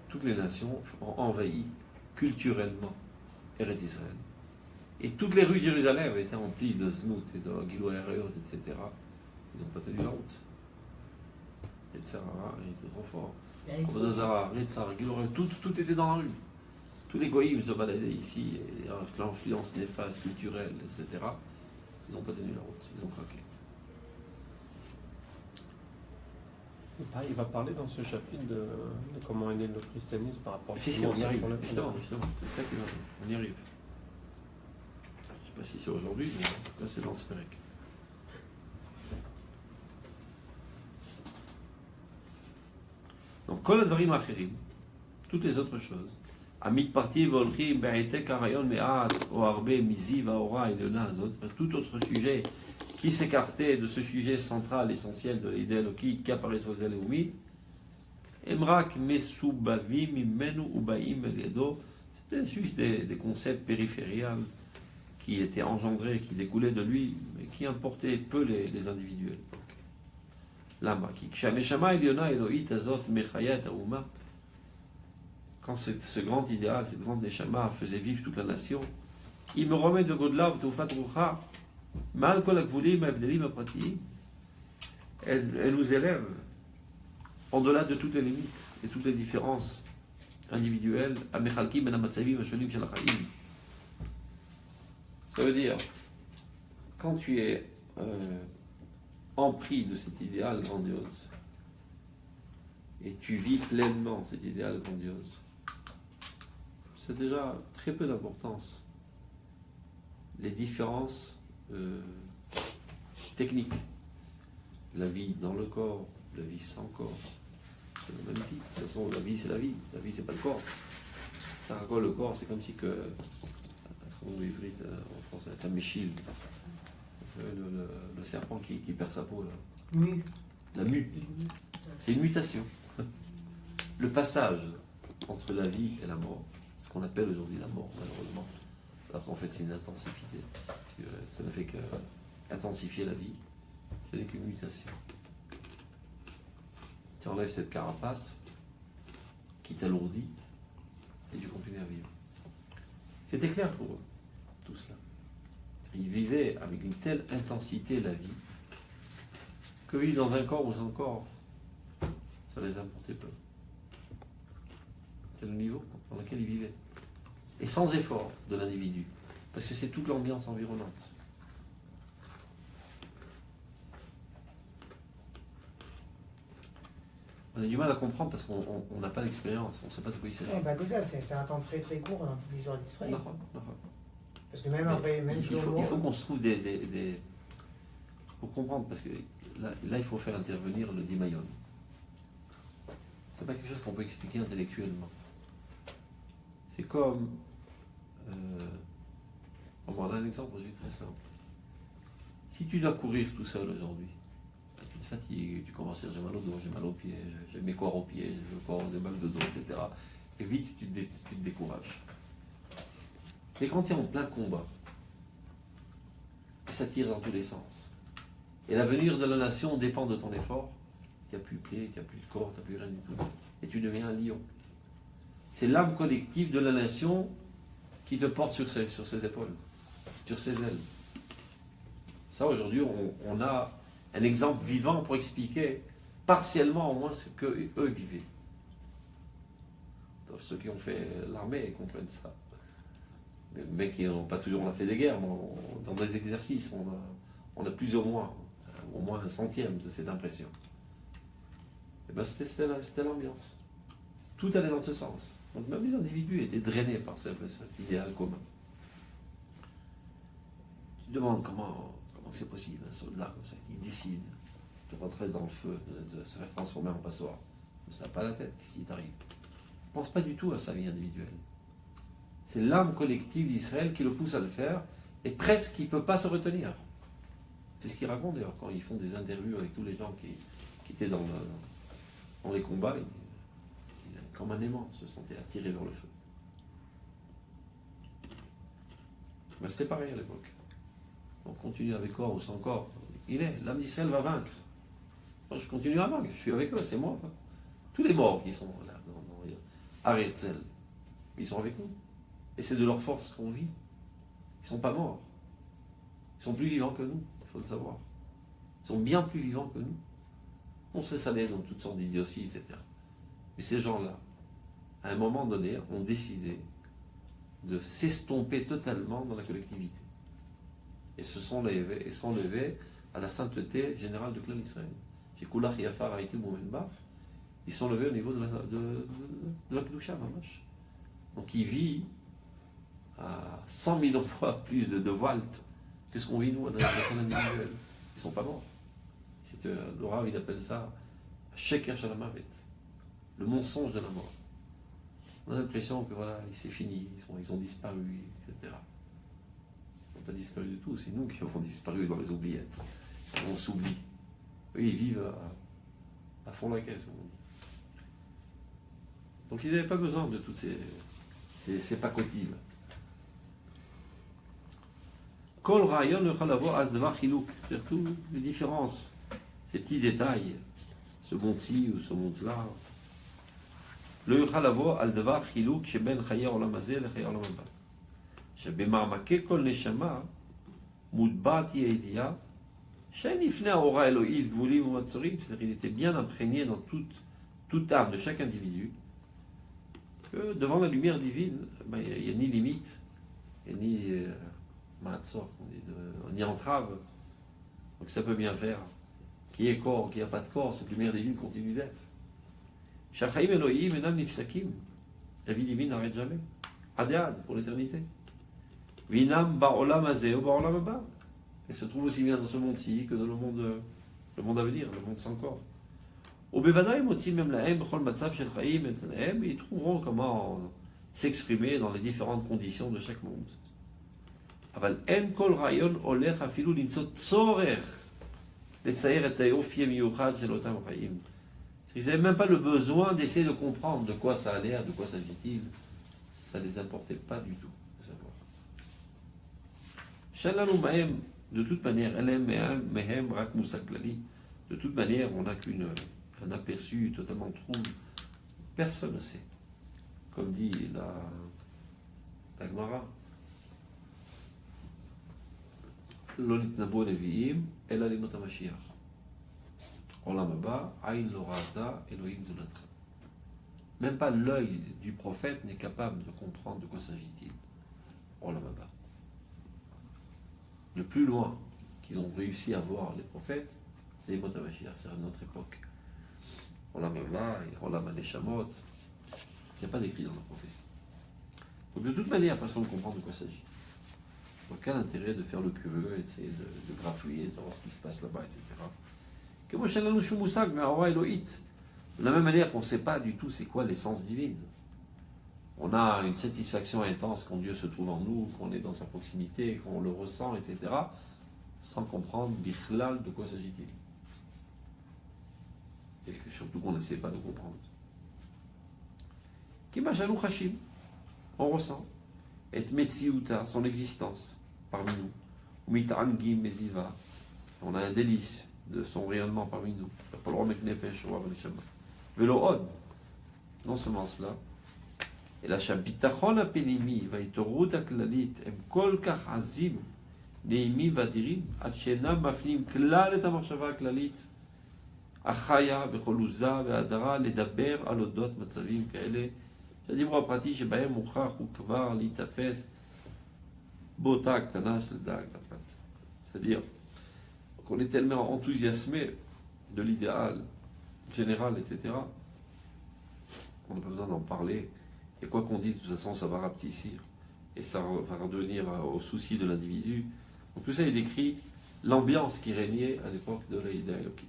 toutes les nations ont envahi culturellement Eretz Israël. Et toutes les rues de Jérusalem étaient remplies de Znout et de Gilou Herayot, etc. Ils n'ont pas tenu la route. Et Tzara, il était trop fort. Abodazara, Ritzar, Gilou Herayot, tout était dans la rue. Tous les goïms se baladaient ici, et avec l'influence néfaste, culturelle, etc. Ils n'ont pas tenu la route, ils ont craqué. Il va parler dans ce chapitre de comment est né le christianisme par rapport à Si, on y arrive, justement, c'est ça qui va. On y arrive. pas si c'est aujourd'hui, mais en tout cas c'est dans ce Pérec. Donc, Kol Advarim Acherim, toutes les autres choses, Amit Parti, Volchi, Be'ete, Karayon, Me'at, Oarbe, Mizi, Vaora, Elena, Azot, tout autre sujet qui s'écartait de ce sujet central, essentiel de l'idée Elokit qui apparaît sur le Léoumit, Emrak, Mesubavim, Imenu, Ubaim, Eliedo, c'était juste des concepts périphériels qui étaient engendrés, qui découlaient de lui, mais qui importaient peu les individuels. Lama, qui Kshameshama Eliona Elohit Azot Mechayat Aouma, quand ce grand idéal, cette grande Neshama faisait vivre toute la nation, il me remet de Godlav Toufat Rucha, Mal Kol Akvulim Avdelim Aprati, elle nous élève en-delà de toutes les limites et toutes les différences individuelles, à Mechalkim Ben Amatzavim Ashonim Shel Hachaim. Ça veut dire, quand tu es empris de cet idéal grandiose et tu vis pleinement cet idéal grandiose, c'est déjà très peu d'importance les différences techniques, la vie dans le corps, la vie sans corps, c'est la même vie. De toute façon, la vie c'est c'est pas le corps. Ça raconte le corps, c'est comme si que en français, un méchil. Le serpent qui perd sa peau, là. Mu. La mue. C'est une mutation. Le passage entre la vie et la mort, ce qu'on appelle aujourd'hui la mort, malheureusement. Alors qu'en fait, c'est une intensité. Ça ne fait qu'intensifier la vie. Ce n'est qu'une mutation. Tu enlèves cette carapace qui t'alourdit et tu continues à vivre. C'était clair pour eux, tout cela. Ils vivaient avec une telle intensité la vie que vivre dans un corps ou sans corps, ça les importait peu. C'est le niveau dans lequel ils vivaient. Et sans effort de l'individu, parce que c'est toute l'ambiance environnante. On a du mal à comprendre parce qu'on n'a pas l'expérience, on ne sait pas de quoi il s'agit. Comme ça, c'est un temps très très court dans toute l'histoire d'Israël. Parce que même Mais après, même il faut qu'on se trouve des. Pour comprendre, parce que là, il faut faire intervenir le Dimayon. C'est pas quelque chose qu'on peut expliquer intellectuellement. C'est comme. On va prendre un exemple aujourd'hui très simple. Si tu dois courir tout seul aujourd'hui, tu te fatigues, tu commences à dire j'ai mal au dos, j'ai mal aux pieds, j'ai mes corps aux pieds, j'ai le corps, des mal de dos, etc. Et vite, tu te décourages. Mais quand tu es en plein combat, et ça tire dans tous les sens, et l'avenir de la nation dépend de ton effort, tu n'as plus de pied, tu n'as plus de corps, tu n'as plus rien du tout, et tu deviens un lion. C'est l'âme collective de la nation qui te porte sur ses épaules, sur ses ailes. Ça, aujourd'hui, on a un exemple vivant pour expliquer partiellement au moins ce qu'eux vivaient. Donc, ceux qui ont fait l'armée comprennent ça. Mais qui n'ont pas toujours fait des guerres, dans des exercices, on a plus ou moins un centième de cette impression. Et bien c'était l'ambiance. Tout allait dans ce sens. Donc même les individus étaient drainés par cet idéal commun. Tu te demandes comment c'est possible, un soldat comme ça, il décide de rentrer dans le feu, de se faire transformer en passoire. Mais ça n'a pas la tête, qu'est-ce qui t'arrive? Il ne pense pas du tout à sa vie individuelle. C'est l'âme collective d'Israël qui le pousse à le faire, et presque il ne peut pas se retenir. C'est ce qu'il raconte d'ailleurs quand ils font des interviews avec tous les gens qui étaient dans les combats. Comme un aimant, se sentait attiré vers le feu. Mais c'était pareil à l'époque. On continue avec corps ou sans corps. L'âme d'Israël va vaincre. Moi, je continue à vaincre, je suis avec eux, c'est moi. Tous les morts qui sont là, à Herzl, ils sont avec nous. Et c'est de leur force qu'on vit. Ils ne sont pas morts. Ils sont plus vivants que nous, il faut le savoir. Ils sont bien plus vivants que nous. On se laisse aller dans toutes sortes d'idioties, etc. Mais ces gens-là, à un moment donné, ont décidé de s'estomper totalement dans la collectivité. Et se sont levés à la sainteté générale de Klal Israël. Ils sont levés au niveau de la Kedusha, Mamash. Donc ils vivent à 100 000 fois plus de volt que ce qu'on vit nous dans la personne individuelle. Ils ne sont pas morts. Le Rav, il appelle ça Sheker Shalamavet, le mensonge de la mort. On a l'impression que voilà, c'est fini, ils ont disparu, etc. Ils n'ont pas disparu du tout, c'est nous qui avons disparu dans les oubliettes. On s'oublie. Eux, ils vivent à fond la caisse, comme on dit. Donc ils n'avaient pas besoin de toutes ces pacotilles. Kol rayon ne chalavo as devar chiluk, surtout les différences, ces petits détails, ce monti ou ce monte-là. Le chalavo al devar chiluk sheben chaye olam hazeh lechaye olam haba. שבמעמקי כל נשמה מוטבעת הידיעה שאין לפני ההוראה האלוהית גבולים ומצורים, c'est-à-dire il était bien imprégné dans toute âme de chaque individu, que devant la lumière divine, ben, il n'y a ni limite, il n'y a ni matzor, ni entrave. Donc ça peut bien faire. Qui est corps, qui n'a pas de corps, cette lumière divine continue d'être. Shachaim Elohim enam nifsakim. La vie divine n'arrête jamais. Adéad, pour l'éternité. Vinam ba'olam hazeh ou ba'olam haba. Elle se trouve aussi bien dans ce monde-ci que dans le monde à venir, le monde sans corps. ובוודאי מוצאים הם להם בכל מצב של חיים את תנאיהם, ils trouveront comment s'exprimer dans les différentes conditions de chaque monde. אבל אין כל רעיון הולך אפילו למצוא צורך לצייר את היופי המיוחד של אותם חיים. Ils n'avaient même pas le besoin d'essayer de comprendre de quoi ça a l'air, de quoi s'agit-il. Ça ne les importait pas du tout de savoir. Shalanu mahem, de toute manière, mehem rak musaklali. De toute manière, on n'a qu'un aperçu totalement trouble. Personne ne sait. Comme dit la Gemara. Lo nitnabu nevi'im, ela limot hamashiach. Olam haba, ayn lo ra'ata, Elohim zunatra. Même pas l'œil du prophète n'est capable de comprendre de quoi s'agit-il. Olam haba. Le plus loin qu'ils ont réussi à voir les prophètes, c'est les Motamashir, c'est à notre époque. Olam haba, Olam haneshamot. Il n'y a pas d'écrit dans la prophétie. Donc de toute manière, personne ne comprend de quoi il s'agit. Donc quel intérêt de faire le curieux, essayer de gratouiller, de savoir ce qui se passe là-bas, etc. De la même manière qu'on ne sait pas du tout c'est quoi l'essence divine. On a une satisfaction intense quand Dieu se trouve en nous, qu'on est dans sa proximité, qu'on le ressent, etc. Sans comprendre bichlal de quoi s'agit-il. Et que surtout qu'on n'essaie pas de comprendre. Kimashalou Hashim, on ressent. Et Metsiuta, son existence parmi nous. Umitangim Meziva, on a un délice de son rayonnement parmi nous. Velo od, non seulement cela, et la shabitachon apelimi vaïtorut aklalit em kol kach azim neimi vadirim ad shenam mafnim klal et hamachshava aklalit achaya becholuza ve'adara ledaber al odot matzavim kaele שהדיבור הפרטי שבהם מוכרח הוא כבר להתאפס באותה הקטנה של דאג לפרט. C'est-à-dire qu'on est tellement enthousiasmé de l'idéal général, etc., qu'on n'a pas besoin d'en parler. Et quoi qu'on dise, de toute façon, ça va rapetissir. Et ça va redevenir au souci de l'individu. Donc tout ça est décrit l'ambiance qui régnait à l'époque de l'Aïda Elokit.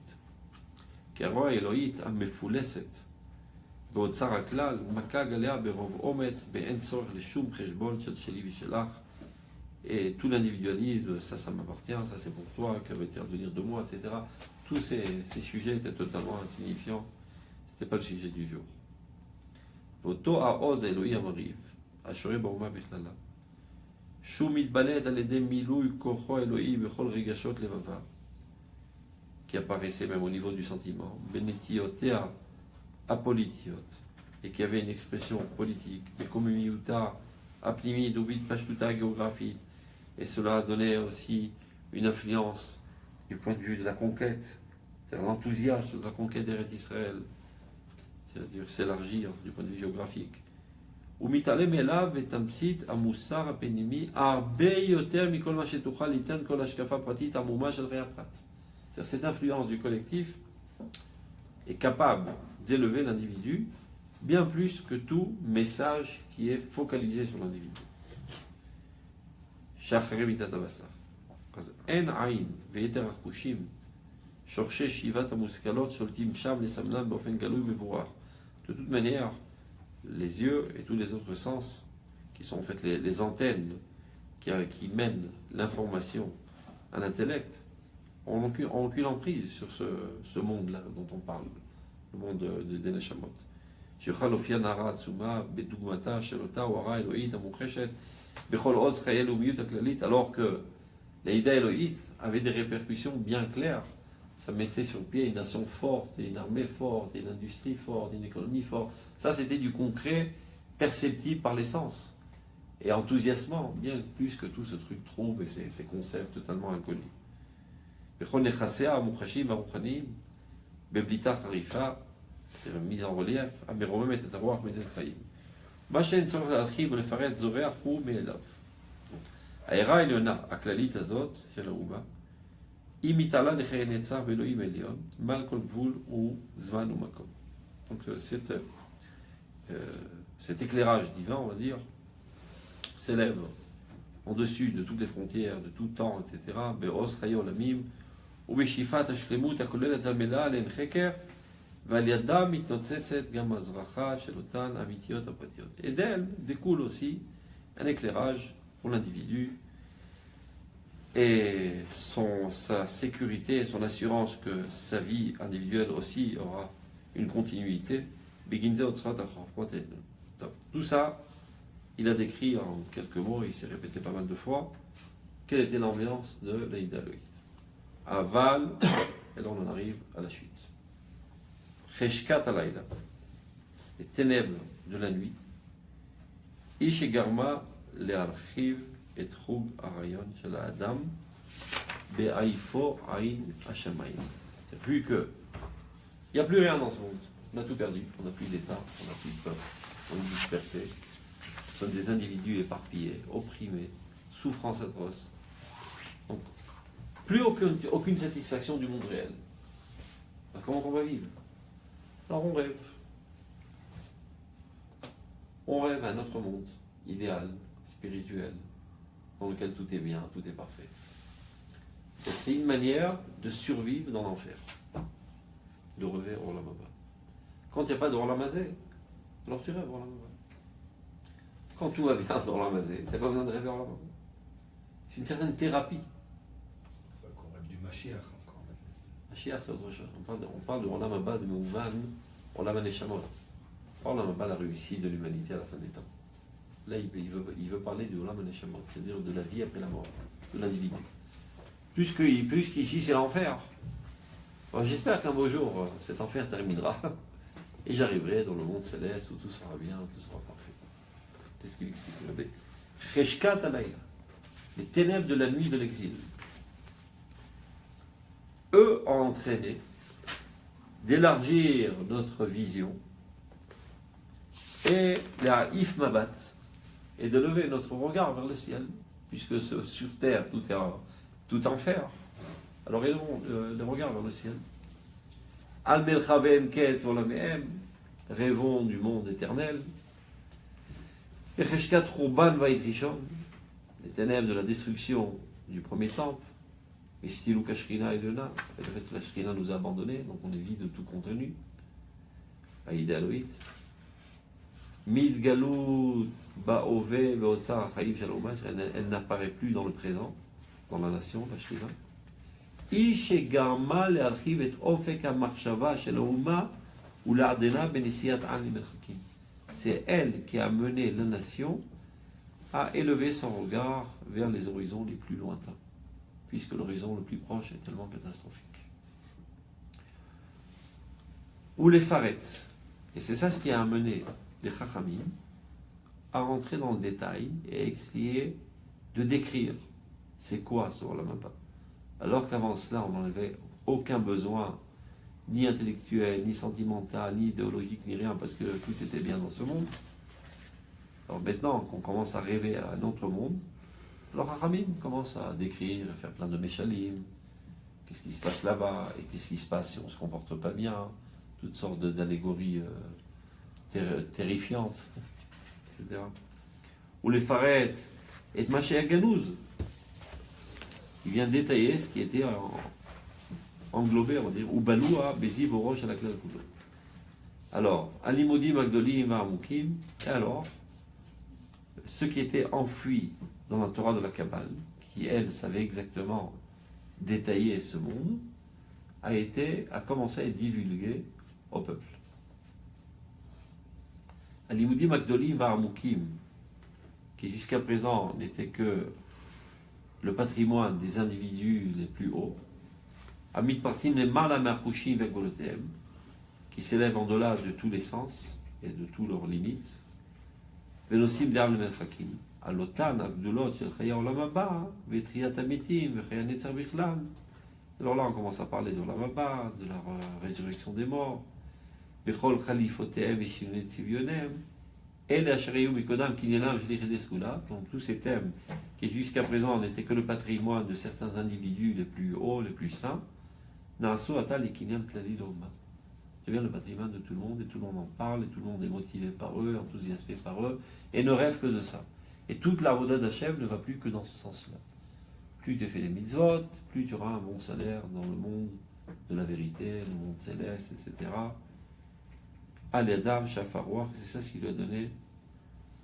K'aroi Elohit המפולסת באוצר הכלל, מכה גליה ברוב אומץ, באין צורך לשום חשבון של שלי ושלך. Et tout l'individualisme, ça m'appartient, ça c'est pour toi, que veut-il devenir de moi, etc. Tous ces sujets étaient totalement insignifiants. Ce n'était pas le sujet du jour. ואותו העוז האלוהי המרהיב, השורה באומה בכללה, שהוא מתבלט על ידי מילוי כוחו האלוהי בכל רגשות לבבה, qui apparaissait même au niveau du sentiment, benetiotea apolitiot, et qui avait une expression politique, bekomumiuta aplimid ou bit pashtuta géographique, et cela donnait aussi une influence du point de vue de la conquête, c'est-à-dire l'enthousiasme de la conquête d'Eretz Israël, c'est-à-dire s'élargir du point de vue géographique. ומתעלם אליו ותמצית המוסר הפנימי הרבה יותר מכל מה שתוכל ליתן כל השקפה פרטית עמומה של ראי הפרט. C'est-à-dire cette influence du collectif est capable d'élever l'individu bien plus que tout message qui est focalisé sur l'individu. שאחרי מיתת הבשר. אז אין עין ויתר החושים, שורשי שיבת המושכלות שולטים שם לסמנם באופן גלוי מבורר. De toute manière, les yeux et tous les autres sens, qui sont en fait les antennes qui mènent l'information à l'intellect, ont aucune emprise sur ce monde-là dont on parle, le monde des Neshamot. שיוכל להופיע נערה עצומה בדוגמתה של אותה הוראה האלוהית המוחשת בכל עוז חיי לאומיות הכללית, alors que l'Aïda éloïte avait des répercussions bien claires. Ça mettait sur pied une nation forte, et une armée forte, et une industrie forte, et une économie forte. Ça, c'était du concret, perceptible par les sens. Et enthousiasmant, bien plus que tout ce truc trouble et ces concepts totalement inconnus. בכל נכסיה המוחשים והרוחניים, בבליטה חריפה, mise en relief, המרוממת את הרוח מדין חיים. מה שאין צורך להרחיב ולפרט זורח הוא מאליו. הערה העליונה, הכללית הזאת של האומה, היא מתעלה לחיי נצח באלוהים עליון, מעל כל גבול וזמן ומקום. Donc cet éclairage divin, on va dire, s'élève en-dessus de toutes les frontières, de tout temps, etc. בעוז חיי עולמים ובשאיפת השלמות הכוללת המלאה לאין חקר, ועל ידה מתנוצצת גם הזרחה של אותן אמיתיות הפרטיות. Et d'elle découle aussi un éclairage pour l'individu et sa sécurité et son assurance que sa vie individuelle aussi aura une continuité. Tout ça, il a décrit en quelques mots, il s'est répété pas mal de fois, quelle était l'ambiance de l'Aïda éloïte. Aval, et là on en arrive à la chute. Cheshkat alayla, les ténèbres de la nuit. Ish garma le'archiv et trug arayon shel adam be'aifo aïn hashamayim. Vu que il n'y a plus rien dans ce monde, on a tout perdu, on n'a plus d'État, on n'a plus de peuple, on est dispersé, ce sont des individus éparpillés, opprimés, souffrances atroces. Donc, plus aucune satisfaction du monde réel. Alors, comment on va vivre? Alors on rêve. On rêve à un autre monde, idéal, spirituel, dans lequel tout est bien, tout est parfait. Donc c'est une manière de survivre dans l'enfer, de rêver Olam Haba. Quand il n'y a pas de Olam Hazé, alors tu rêves Olam Haba. Quand tout va bien dans Olam Hazé, tu n'as pas besoin de rêver Olam Haba. C'est une certaine thérapie. Ça qu'on rêve du Mashiach encore. Mashiach, c'est autre chose. On parle de Olam Haba, de Mouman, Olam HaNeshamot. Olam Haba, la réussite de l'humanité à la fin des temps. Là, il veut parler de Olam HaNeshamot, c'est-à-dire de la vie après la mort, de l'individu. Plus qu'ici, c'est l'enfer. Alors, j'espère qu'un beau jour, cet enfer terminera et j'arriverai dans le monde céleste où tout sera bien, tout sera parfait. C'est ce qu'il explique. Cheshkat alayla, les ténèbres de la nuit de l'exil. Eux ont entraîné d'élargir notre vision et la if mabat, et de lever notre regard vers le ciel, puisque sur terre tout enfer. Alors élevons le regard vers le ciel. Al melchaben ketz olamehem, rêvons du monde éternel. Echeshkat churban vayit rishon, les ténèbres de la destruction du premier temple. Et stilou kashrina et lena, le fait que la shrina nous a abandonnés, donc on est vide de tout contenu. Aïda Eloït. Mid galut ba'ove ve'otsar ha'chaim shel ha'oma, elle n'apparaît plus dans le présent, dans la nation, la shrina. Ish garma le'archiv et ofek ha'machshava shel ha'oma ou la'adena benisiat ani merchakim. C'est elle qui a mené la nation à élever son regard vers les horizons les plus lointains, puisque l'horizon le plus proche est tellement catastrophique. Ou les faret, et c'est ça ce qui a amené les chachamim à rentrer dans le détail et à essayer de décrire c'est quoi ce Olam Haba. Alors qu'avant cela, on n'en avait aucun besoin, ni intellectuel, ni sentimental, ni idéologique, ni rien, parce que tout était bien dans ce monde. Alors maintenant qu'on commence à rêver à un autre monde, alors Chachamim commence à décrire, à faire plein de méchalim, qu'est-ce qui se passe là-bas, et qu'est-ce qui se passe si on ne se comporte pas bien, toutes sortes d'allégories terrifiantes, etc. Ou les faret, et Mashiach Ganouz, il vient détailler ce qui était englobé, on va dire, ou baloua, bézi, voroche, à la classe. Alors, alimodi, magdoli, ma'amukim, et alors, ce qui était enfoui dans la Torah de la Kabbale, qui elle savait exactement détailler ce monde, a commencé à être divulgué au peuple. Alimodi, magdoli, ma'amukim, qui jusqu'à présent n'était que le patrimoine des individus les plus hauts, Amit Parsim les Malamarchushim Vegolotem, qui s'élèvent en delà de tous les sens et de toutes leurs limites, Venosim Derm le Melchakim, Alotan Abdulot Shel Chaya Olam Haba, Vetriat Amitim, Vechaya Netzer Bichlam. Alors là, on commence à parler de Olam Haba, de la résurrection des morts, Vechol Khalifotehem Veshivnet Tzivionem, et la Shariou Mikodam Kinyelam Jlichedeskula, donc tous ces thèmes qui jusqu'à présent n'étaient que le patrimoine de certains individus les plus hauts, les plus saints, Naso Atal et Kinyam Tlali Loma. Devient le patrimoine de tout le monde et tout le monde en parle et tout le monde est motivé par eux, enthousiasmé par eux et ne rêve que de ça. Et toute la Voda d'Hachem ne va plus que dans ce sens-là. Plus tu fais des mitzvot, plus tu auras un bon salaire dans le monde de la vérité, le monde céleste, etc. Al-Adam, Shafarouach, c'est ça ce qui lui a donné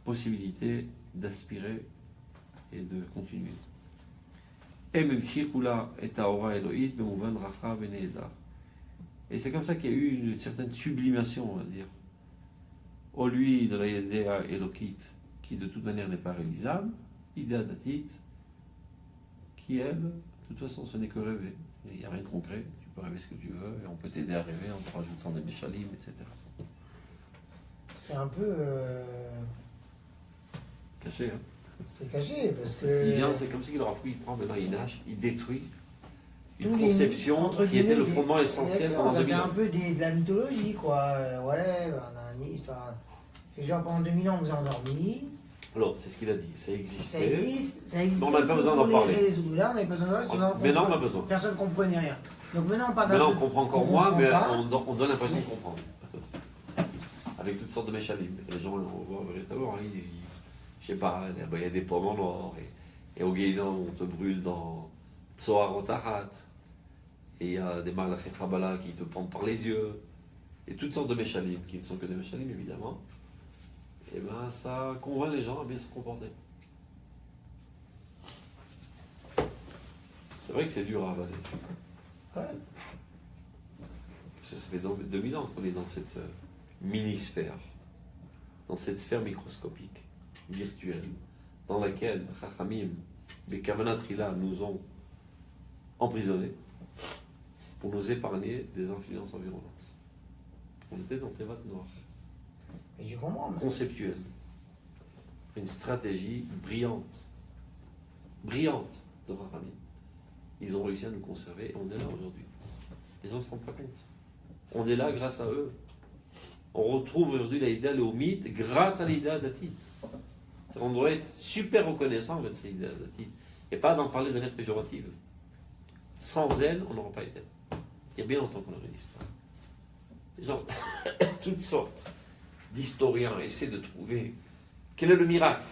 possibilité d'aspirer et de continuer. Et c'est comme ça qu'il y a eu une certaine sublimation, on va dire, au lui de la idéa élokite, qui de toute manière n'est pas réalisable, idéa datit, qui elle, de toute façon, ce n'est que rêver. Il n'y a rien de concret, tu peux rêver ce que tu veux, et on peut t'aider à rêver en te rajoutant des méchalim, etc. C'est un peu Caché, hein. c'est caché parce Il vient, que c'est comme si le Rav Kook, il prend, maintenant il nage, il détruit une tous les- conception entre qui était guillemets, le fondement essentiel exactement, pendant ça fait 2000 un ans. peu de la mythologie quoi. Ouais, on a enfin, fait genre pendant 2000 ans vous avez endormi. Alors, c'est ce qu'il a dit, ça Ça existait. existe, ça existe. Mais on n'a pas besoin d'en parler. Là, on n'avait pas besoin d'en parler. Maintenant, on a besoin. Personne ne comprenait rien. Donc maintenant, on parle d'un Maintenant, on truc comprend encore qu'on moins, comprend mais pas. on donne l'impression de comprendre. Avec toutes sortes de méchalim. Les gens, on voit véritablement, je sais pas, il y a des pommes en or, et au Guénon, on te brûle dans Tsoar Otahat, et il y a des malachim Chabala qui te pendent par les yeux, et toutes sortes de méchalim, qui ne sont que des méchalim, évidemment. Et bien, ça convainc les gens à bien se comporter. C'est vrai que c'est dur à avaler. Ouais. Parce que ça fait 2000 ans qu'on est dans cette mini-sphère, dans cette sphère microscopique, virtuelle, dans laquelle Chachamim, Bekavanat Rila nous ont emprisonnés pour nous épargner des influences environnantes. On était dans Tevat Noir, Et je comprends. mais- conceptuelle, une stratégie brillante de Chachamim. Ils ont réussi à nous conserver et on est là aujourd'hui. Les gens ne se rendent pas compte. On est là grâce à eux. On retrouve aujourd'hui l'idée léomite grâce à l'idée datit. On doit être super reconnaissant de cette idée datit et pas d'en parler de manière péjorative. Sans elle, on n'aurait pas été là. Il y a bien longtemps qu'on aurait disparu. Les gens, toutes sortes d'historiens essaient de trouver quel est le miracle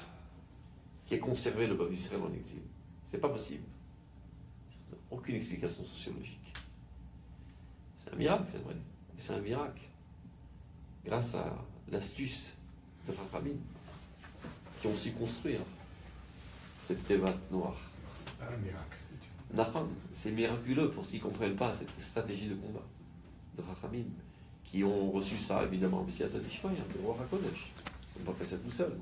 qui a conservé le peuple d'Israël en exil. C'est pas possible. Aucune explication sociologique. C'est un miracle, c'est vrai. Mais c'est un miracle. Grâce à l'astuce de Chachamim, qui ont su construire cette Teva noire. C'est pas un miracle, c'est une... Nachon, c'est miraculeux pour ceux qui ne comprennent pas cette stratégie de combat de Chachamim, qui ont reçu ça évidemment en B'siyata Dishmaya, le roi HaKodesh. Ils n'ont pas fait ça tout seul.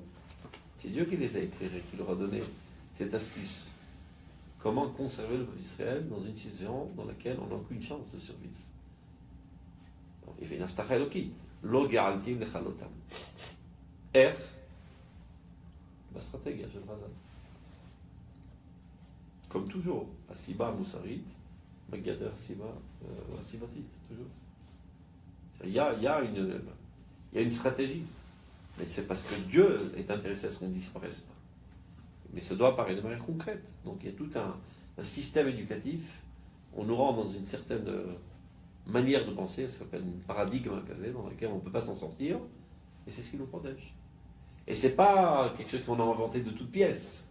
C'est Dieu qui les a éclairés, qui leur a donné cette astuce. Comment conserver le peuple d'Israël dans une situation dans laquelle on n'a aucune chance de survivre. Donc, il fait une aftacha elokit. Lo ga'altim lechalotam. La stratégie, je le razal. Comme toujours, Asiba Moussarit, Magader Asiba Asibatit, toujours. Il y a une stratégie. Mais c'est parce que Dieu est intéressé à ce qu'on ne disparaisse pas. Mais ça doit apparaître de manière concrète. Donc il y a tout un système éducatif. On nous rend dans une certaine manière de penser, ça s'appelle un paradigme casé, dans lequel on ne peut pas s'en sortir. Et c'est ce qui nous protège. Et c'est pas quelque chose qu'on a inventé de toutes pièces.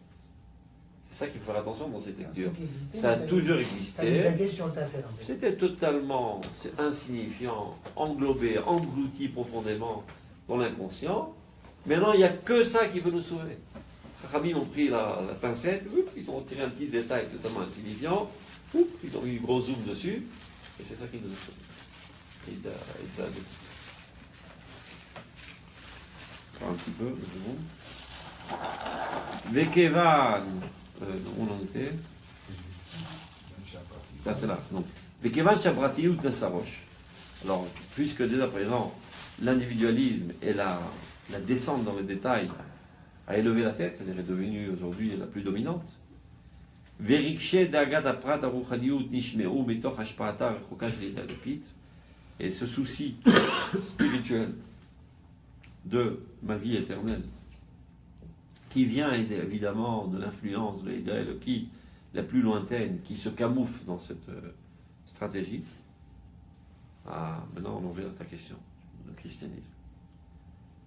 C'est ça qu'il faut faire attention dans cette C'est un lecture. truc qui existait, Ça a mais toujours t'as mis existé. la gueule sur le tafel, en fait. C'était totalement insignifiant, englobé, englouti profondément dans l'inconscient. Maintenant, il n'y a que ça qui peut nous sauver. Les rabbins ont pris la pincette, ils ont tiré un petit détail totalement insignifiant, ils ont mis un gros zoom dessus, et c'est ça qui nous a sauvés. Un petit peu, deux secondes. Vekevan, où on en était? Là, c'est là. Donc, Vekevan Shabratiut Nasarosh. Alors, puisque dès à présent, l'individualisme et la descente dans les détails a élevé la tête, c'est-à-dire est devenue aujourd'hui la plus dominante. Verikshe Dagat Aprat Aruchaniut Nishmeu Betoch Hashpa'ata Rechoka Shel Elokit. Et ce souci spirituel de ma vie éternelle, qui vient évidemment de l'influence de l'Ida Eloki la plus lointaine, qui se camoufle dans cette stratégie. Ah, maintenant on revient à ta question, le christianisme.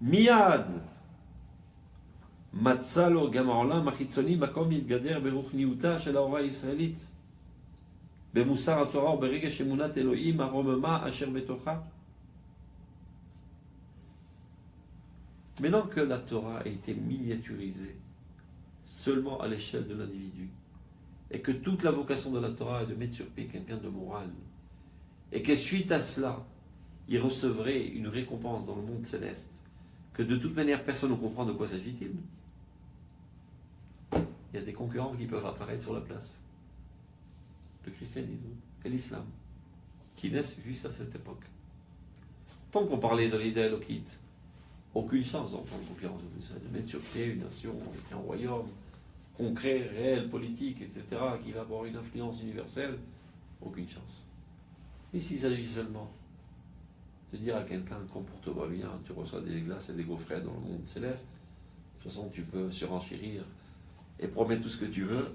Miad Matzalo Gamarla Machitzoni Makom Yilgader Beruchniuta Shel Haora Yisraelit Bemusar HaTorah Beregesh Emunat Elohim Aromema Asher Betocha. Maintenant que la Torah a été miniaturisée seulement à l'échelle de l'individu, et que toute la vocation de la Torah est de mettre sur pied quelqu'un de moral, et que suite à cela, il recevrait une récompense dans le monde céleste, que de toute manière personne ne comprend de quoi s'agit-il. Il y a des concurrents qui peuvent apparaître sur la place. Le christianisme et l'islam, qui naissent juste à cette époque. Tant qu'on parlait de l'idée Elokite, aucune chance d'entrer en concurrence de mettre sur pied une nation, un royaume concret, réel, politique, etc., qui va avoir une influence universelle, aucune chance. Et s'il s'agit seulement de dire à quelqu'un comporte-toi bien, tu reçois des glaces et des gaufrettes dans le monde céleste, de toute façon tu peux surenchérir et promettre tout ce que tu veux,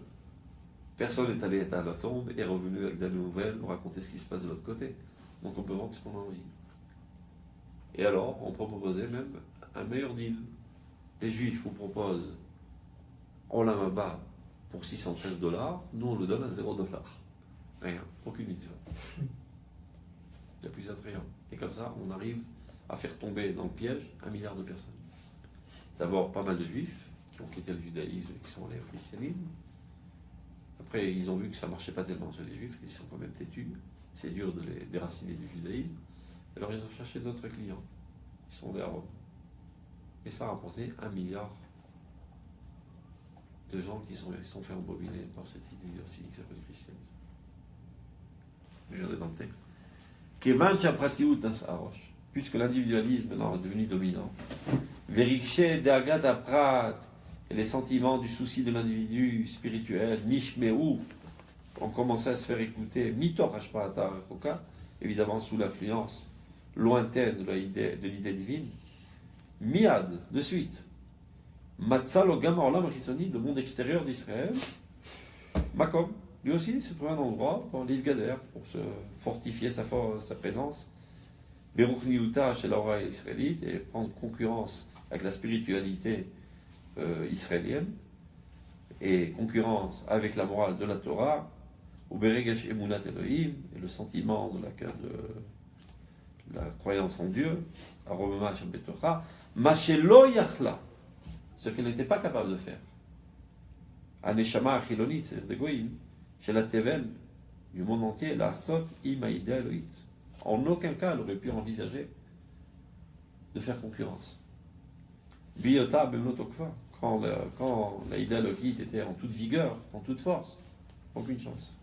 personne n'est allé à la tombe et est revenu avec des nouvelles, nous raconter ce qui se passe de l'autre côté. Donc on peut vendre ce qu'on a envie. Et alors, on peut proposer même un meilleur deal. Les Juifs vous proposent Olam Haba pour $613, nous on le donne à $0. Rien, aucune mitzvah. Il n'y a plus attrayant. Et comme ça, on arrive à faire tomber dans le piège 1 milliard de personnes. D'abord, pas mal de Juifs qui ont quitté le judaïsme et qui sont allés au christianisme. Après, ils ont vu que ça ne marchait pas tellement chez les Juifs, qu'ils sont quand même têtus. C'est dur de les déraciner du judaïsme. Alors ils ont cherché d'autres clients. Ils sont allés à Rome. Et ça a rapporté 1 milliard de gens qui sont fait embobiner par cette idiotie qui s'appelle le christianisme. Regardez dans le texte. Kevan Shapratiut Nasarosh, puisque l'individualisme maintenant est devenu dominant. Verikshe Dagat Aprat, et les sentiments du souci de l'individu spirituel, Nishmeu, ont commencé à se faire écouter, Mitor Hashpa'ata Rechoka, évidemment sous l'influence lointaine de l'idée divine. Miad, de suite. Matzal Ogam Olam Richoni, le monde extérieur d'Israël. Makom, lui aussi, c'est trouvé un endroit pour l'Ilgader, pour se fortifier sa présence. Beruchniuta chez l'Aura israélite et prendre concurrence avec la spiritualité israélienne et concurrence avec la morale de la Torah, ou Beregesh Emunat Elohim, et le sentiment de la croyance en Dieu, Aromema Shem Betocha, Mashelo Yachla, ce qu'elle n'était pas capable de faire. Aneshama Achilonit, c'est-à-dire de Goïm, chez la Tevel, du monde entier, la Sot Imaïda Elohit. En aucun cas, elle aurait pu envisager de faire concurrence. Biota Bemlotokva, quand la Ida Elohit était en toute vigueur, en toute force, aucune chance.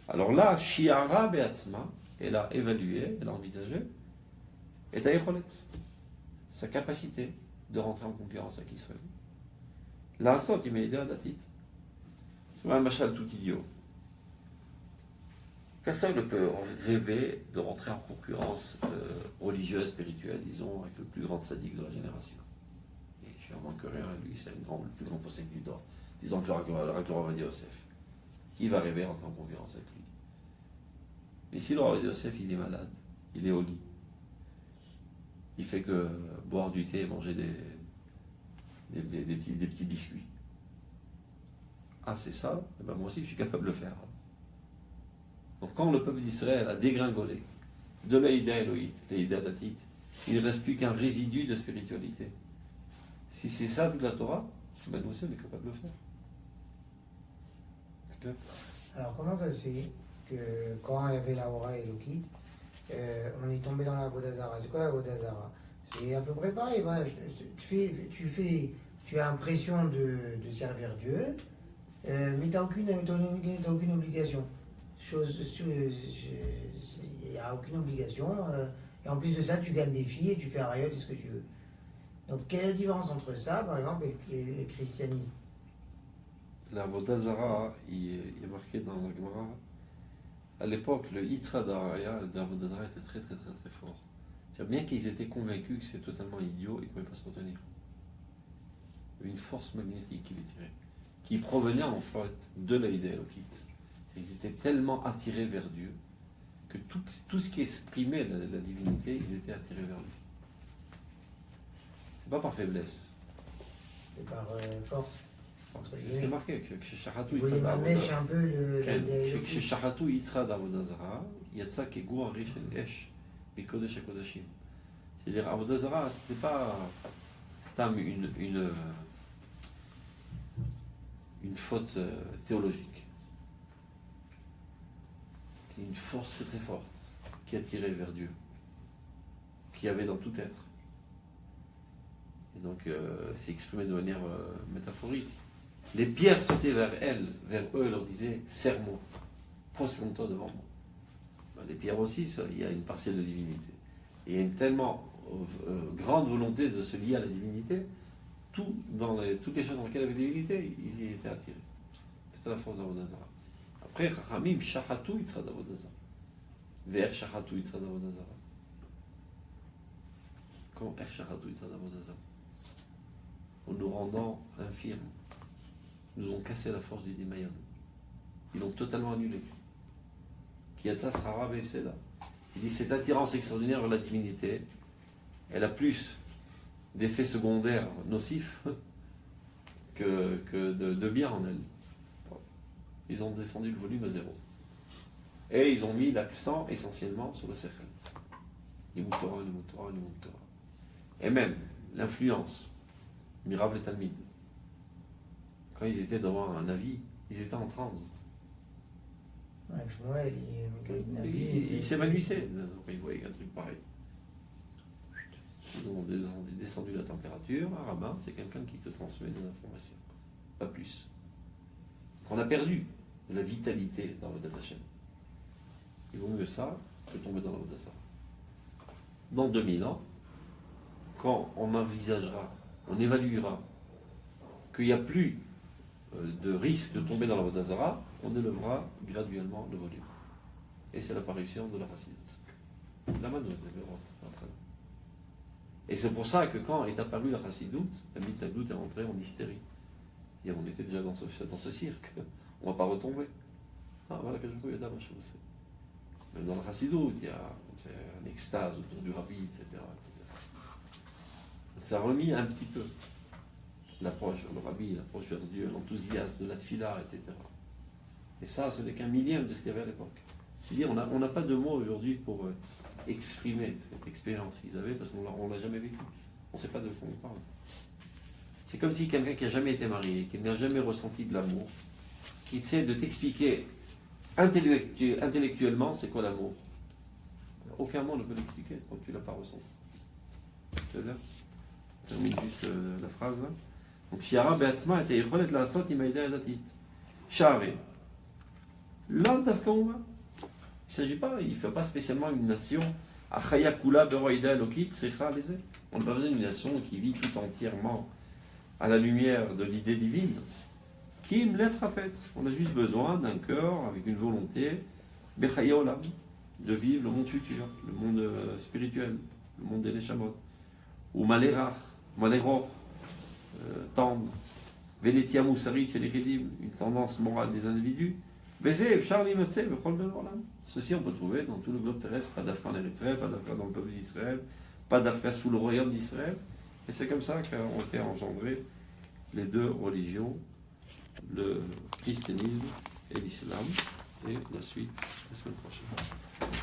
Alors là, Shiara Beatzma, elle a évalué, elle a envisagé, et Taïcholet, sa capacité de rentrer en concurrence avec Israël. La Sot Imaïda Datit. C'est un machal tout idiot. Personne ne peut rêver de rentrer en concurrence religieuse, spirituelle, disons, avec le plus grand sadique de la génération. Et je suis en manque rien, lui, c'est le plus grand possède du d'or. Disons que le Rav Ovadia Yosef. Qui va rêver rentrer en concurrence avec lui? Mais si le Rav Ovadia Yosef, il est malade, il est au lit, il fait que boire du thé et manger des petits biscuits. ah c'est ça, eh ben moi aussi je suis capable de le faire. Donc quand le peuple d'Israël a dégringolé de l'Aïda Elohit, l'Aïda Datit, il ne reste plus qu'un résidu de spiritualité. Si c'est ça toute la Torah, ben nous aussi on est capable de le faire. C'est clair? Alors comment ça se fait que quand il y avait la Hora et Lokit, on est tombé dans la Vodazara? C'est quoi la Vodazara? C'est à peu près pareil. Voilà, tu as l'impression de servir Dieu, mais tu n'as aucune obligation. Il n'y a aucune obligation. Et en plus de ça, tu gagnes des filles et tu fais riot et ce que tu veux. Donc, quelle est la différence entre ça, par exemple, et le christianisme? La Vodazara, il est marqué dans la Gemara. À l'époque, le Yitzhak d'Araya, de la Vodazara était très très très très fort. C'est-à-dire, bien qu'ils étaient convaincus que c'est totalement idiot, ils ne pouvaient pas se retenir. Il y avait une force magnétique qui les tirait, qui provenait en fait de l'Aïda Elokit. Ils étaient tellement attirés vers Dieu que tout ce qui exprimait la divinité, ils étaient attirés vers lui. C'est pas par faiblesse. C'est par force. C'est ce qui est marqué, que chez Shahatou, Vous voulez m'amècher un peu chez Shahatou, Yitzhak d'Avodazara, Yatsa Kegou Arish El Esh, Bikodesh HaKodashim. C'est-à-dire, Avodazara, c'était pas une faute théologique. C'était une force très très forte qui attirait vers Dieu, qui avait dans tout être. Et donc, c'est exprimé de manière métaphorique. Les pierres sautaient vers eux et leur disaient « Serre-moi, prosterne-toi devant moi ». Ben, les pierres aussi, il y a une partielle de divinité. Et il y a une tellement grande volonté de se lier à la divinité, toutes les choses dans lesquelles il y avait la divinité, ils y étaient attirés. C'était la force d'Avodazara. Après, Ramim, Shahatou, Yitzhak d'Avodazara. Vers Shahatou, Yitzhak d'Avodazara. Comment Er Shahatou, Yitzhak d'Avodazara? En nous rendant infirmes, nous ont cassé la force du Dimayon. Ils l'ont totalement annulé. Kiyatsa Srara Befseda. Il dit cette attirance extraordinaire vers la divinité, elle a plus d'effets secondaires nocifs que de bien en elle. Ils ont descendu le volume à zéro. Et ils ont mis l'accent essentiellement sur le Sechel. L'Imoutora. Et même l'influence. Mirab et Talmid. Quand ils étaient devant un avis, ils étaient en transe. Ouais, il s'évanouissait. Ils voyaient un truc pareil. Ils ont descendu la température. Un rabbin, c'est quelqu'un qui te transmet des informations. Pas plus. Donc on a perdu de la vitalité dans le Datachem. Il vaut mieux ça que tomber dans le Dasa. Dans 2000 ans, quand on envisagera, on évaluera qu'il n'y a plus de risque de tomber dans la Vodazara, on élèvera graduellement le volume. Et c'est l'apparition de la Chassidut. Et c'est pour ça que quand est apparue la Chassidut, la Mitaglut est rentrée en hystérie. C'est-à-dire, on était déjà dans ce cirque, on ne va pas retomber. Ah, voilà que je peux y avoir chose. Mais dans la Chassidut, il y a un extase autour du Rabbi, etc. Ça a remis un petit peu l'approche vers le Rabbi, l'approche vers Dieu, l'enthousiasme de la Tfila, etc. Et ça, ce n'est qu'un millième de ce qu'il y avait à l'époque. C'est-à-dire, on n'a pas de mots aujourd'hui pour exprimer cette expérience qu'ils avaient, parce qu'on ne l'a jamais vécue. On ne sait pas de quoi on parle. C'est comme si quelqu'un qui n'a jamais été marié, qui n'a jamais ressenti de l'amour, qui essaie de t'expliquer intellectuellement c'est quoi l'amour. Aucun mot ne peut l'expliquer tant que tu ne l'as pas ressenti. C'est-à-dire, je termine juste la phrase là. Donc, Shiara Be'atzma était Yecholet La'asot Imaïda Edatit. Sha'are. Là, Dafkaouma. Il ne s'agit pas, il ne fait pas spécialement une nation. Achaya Kula Beroïda Elokit, Secha Leze. On n'a pas besoin d'une nation qui vit tout entièrement à la lumière de l'idée divine. Kim Lev Rafetz. On a juste besoin d'un cœur avec une volonté, Bechaya Olam, de vivre le monde futur, le monde spirituel, le monde des Neshamot. Ou Malerach, Maleror, tendre, Venetia Moussarit chez les Kédim, une tendance morale des individus. Bézé, Charlie Metzé, Bechol Ben Olam. Ceci on peut trouver dans tout le globe terrestre, pas d'Afka en Érythrée, pas d'Afka dans le peuple d'Israël, pas d'Afka sous le royaume d'Israël. Et c'est comme ça qu'ont été engendrées les deux religions le christianisme et l'islam, et la suite la semaine prochaine.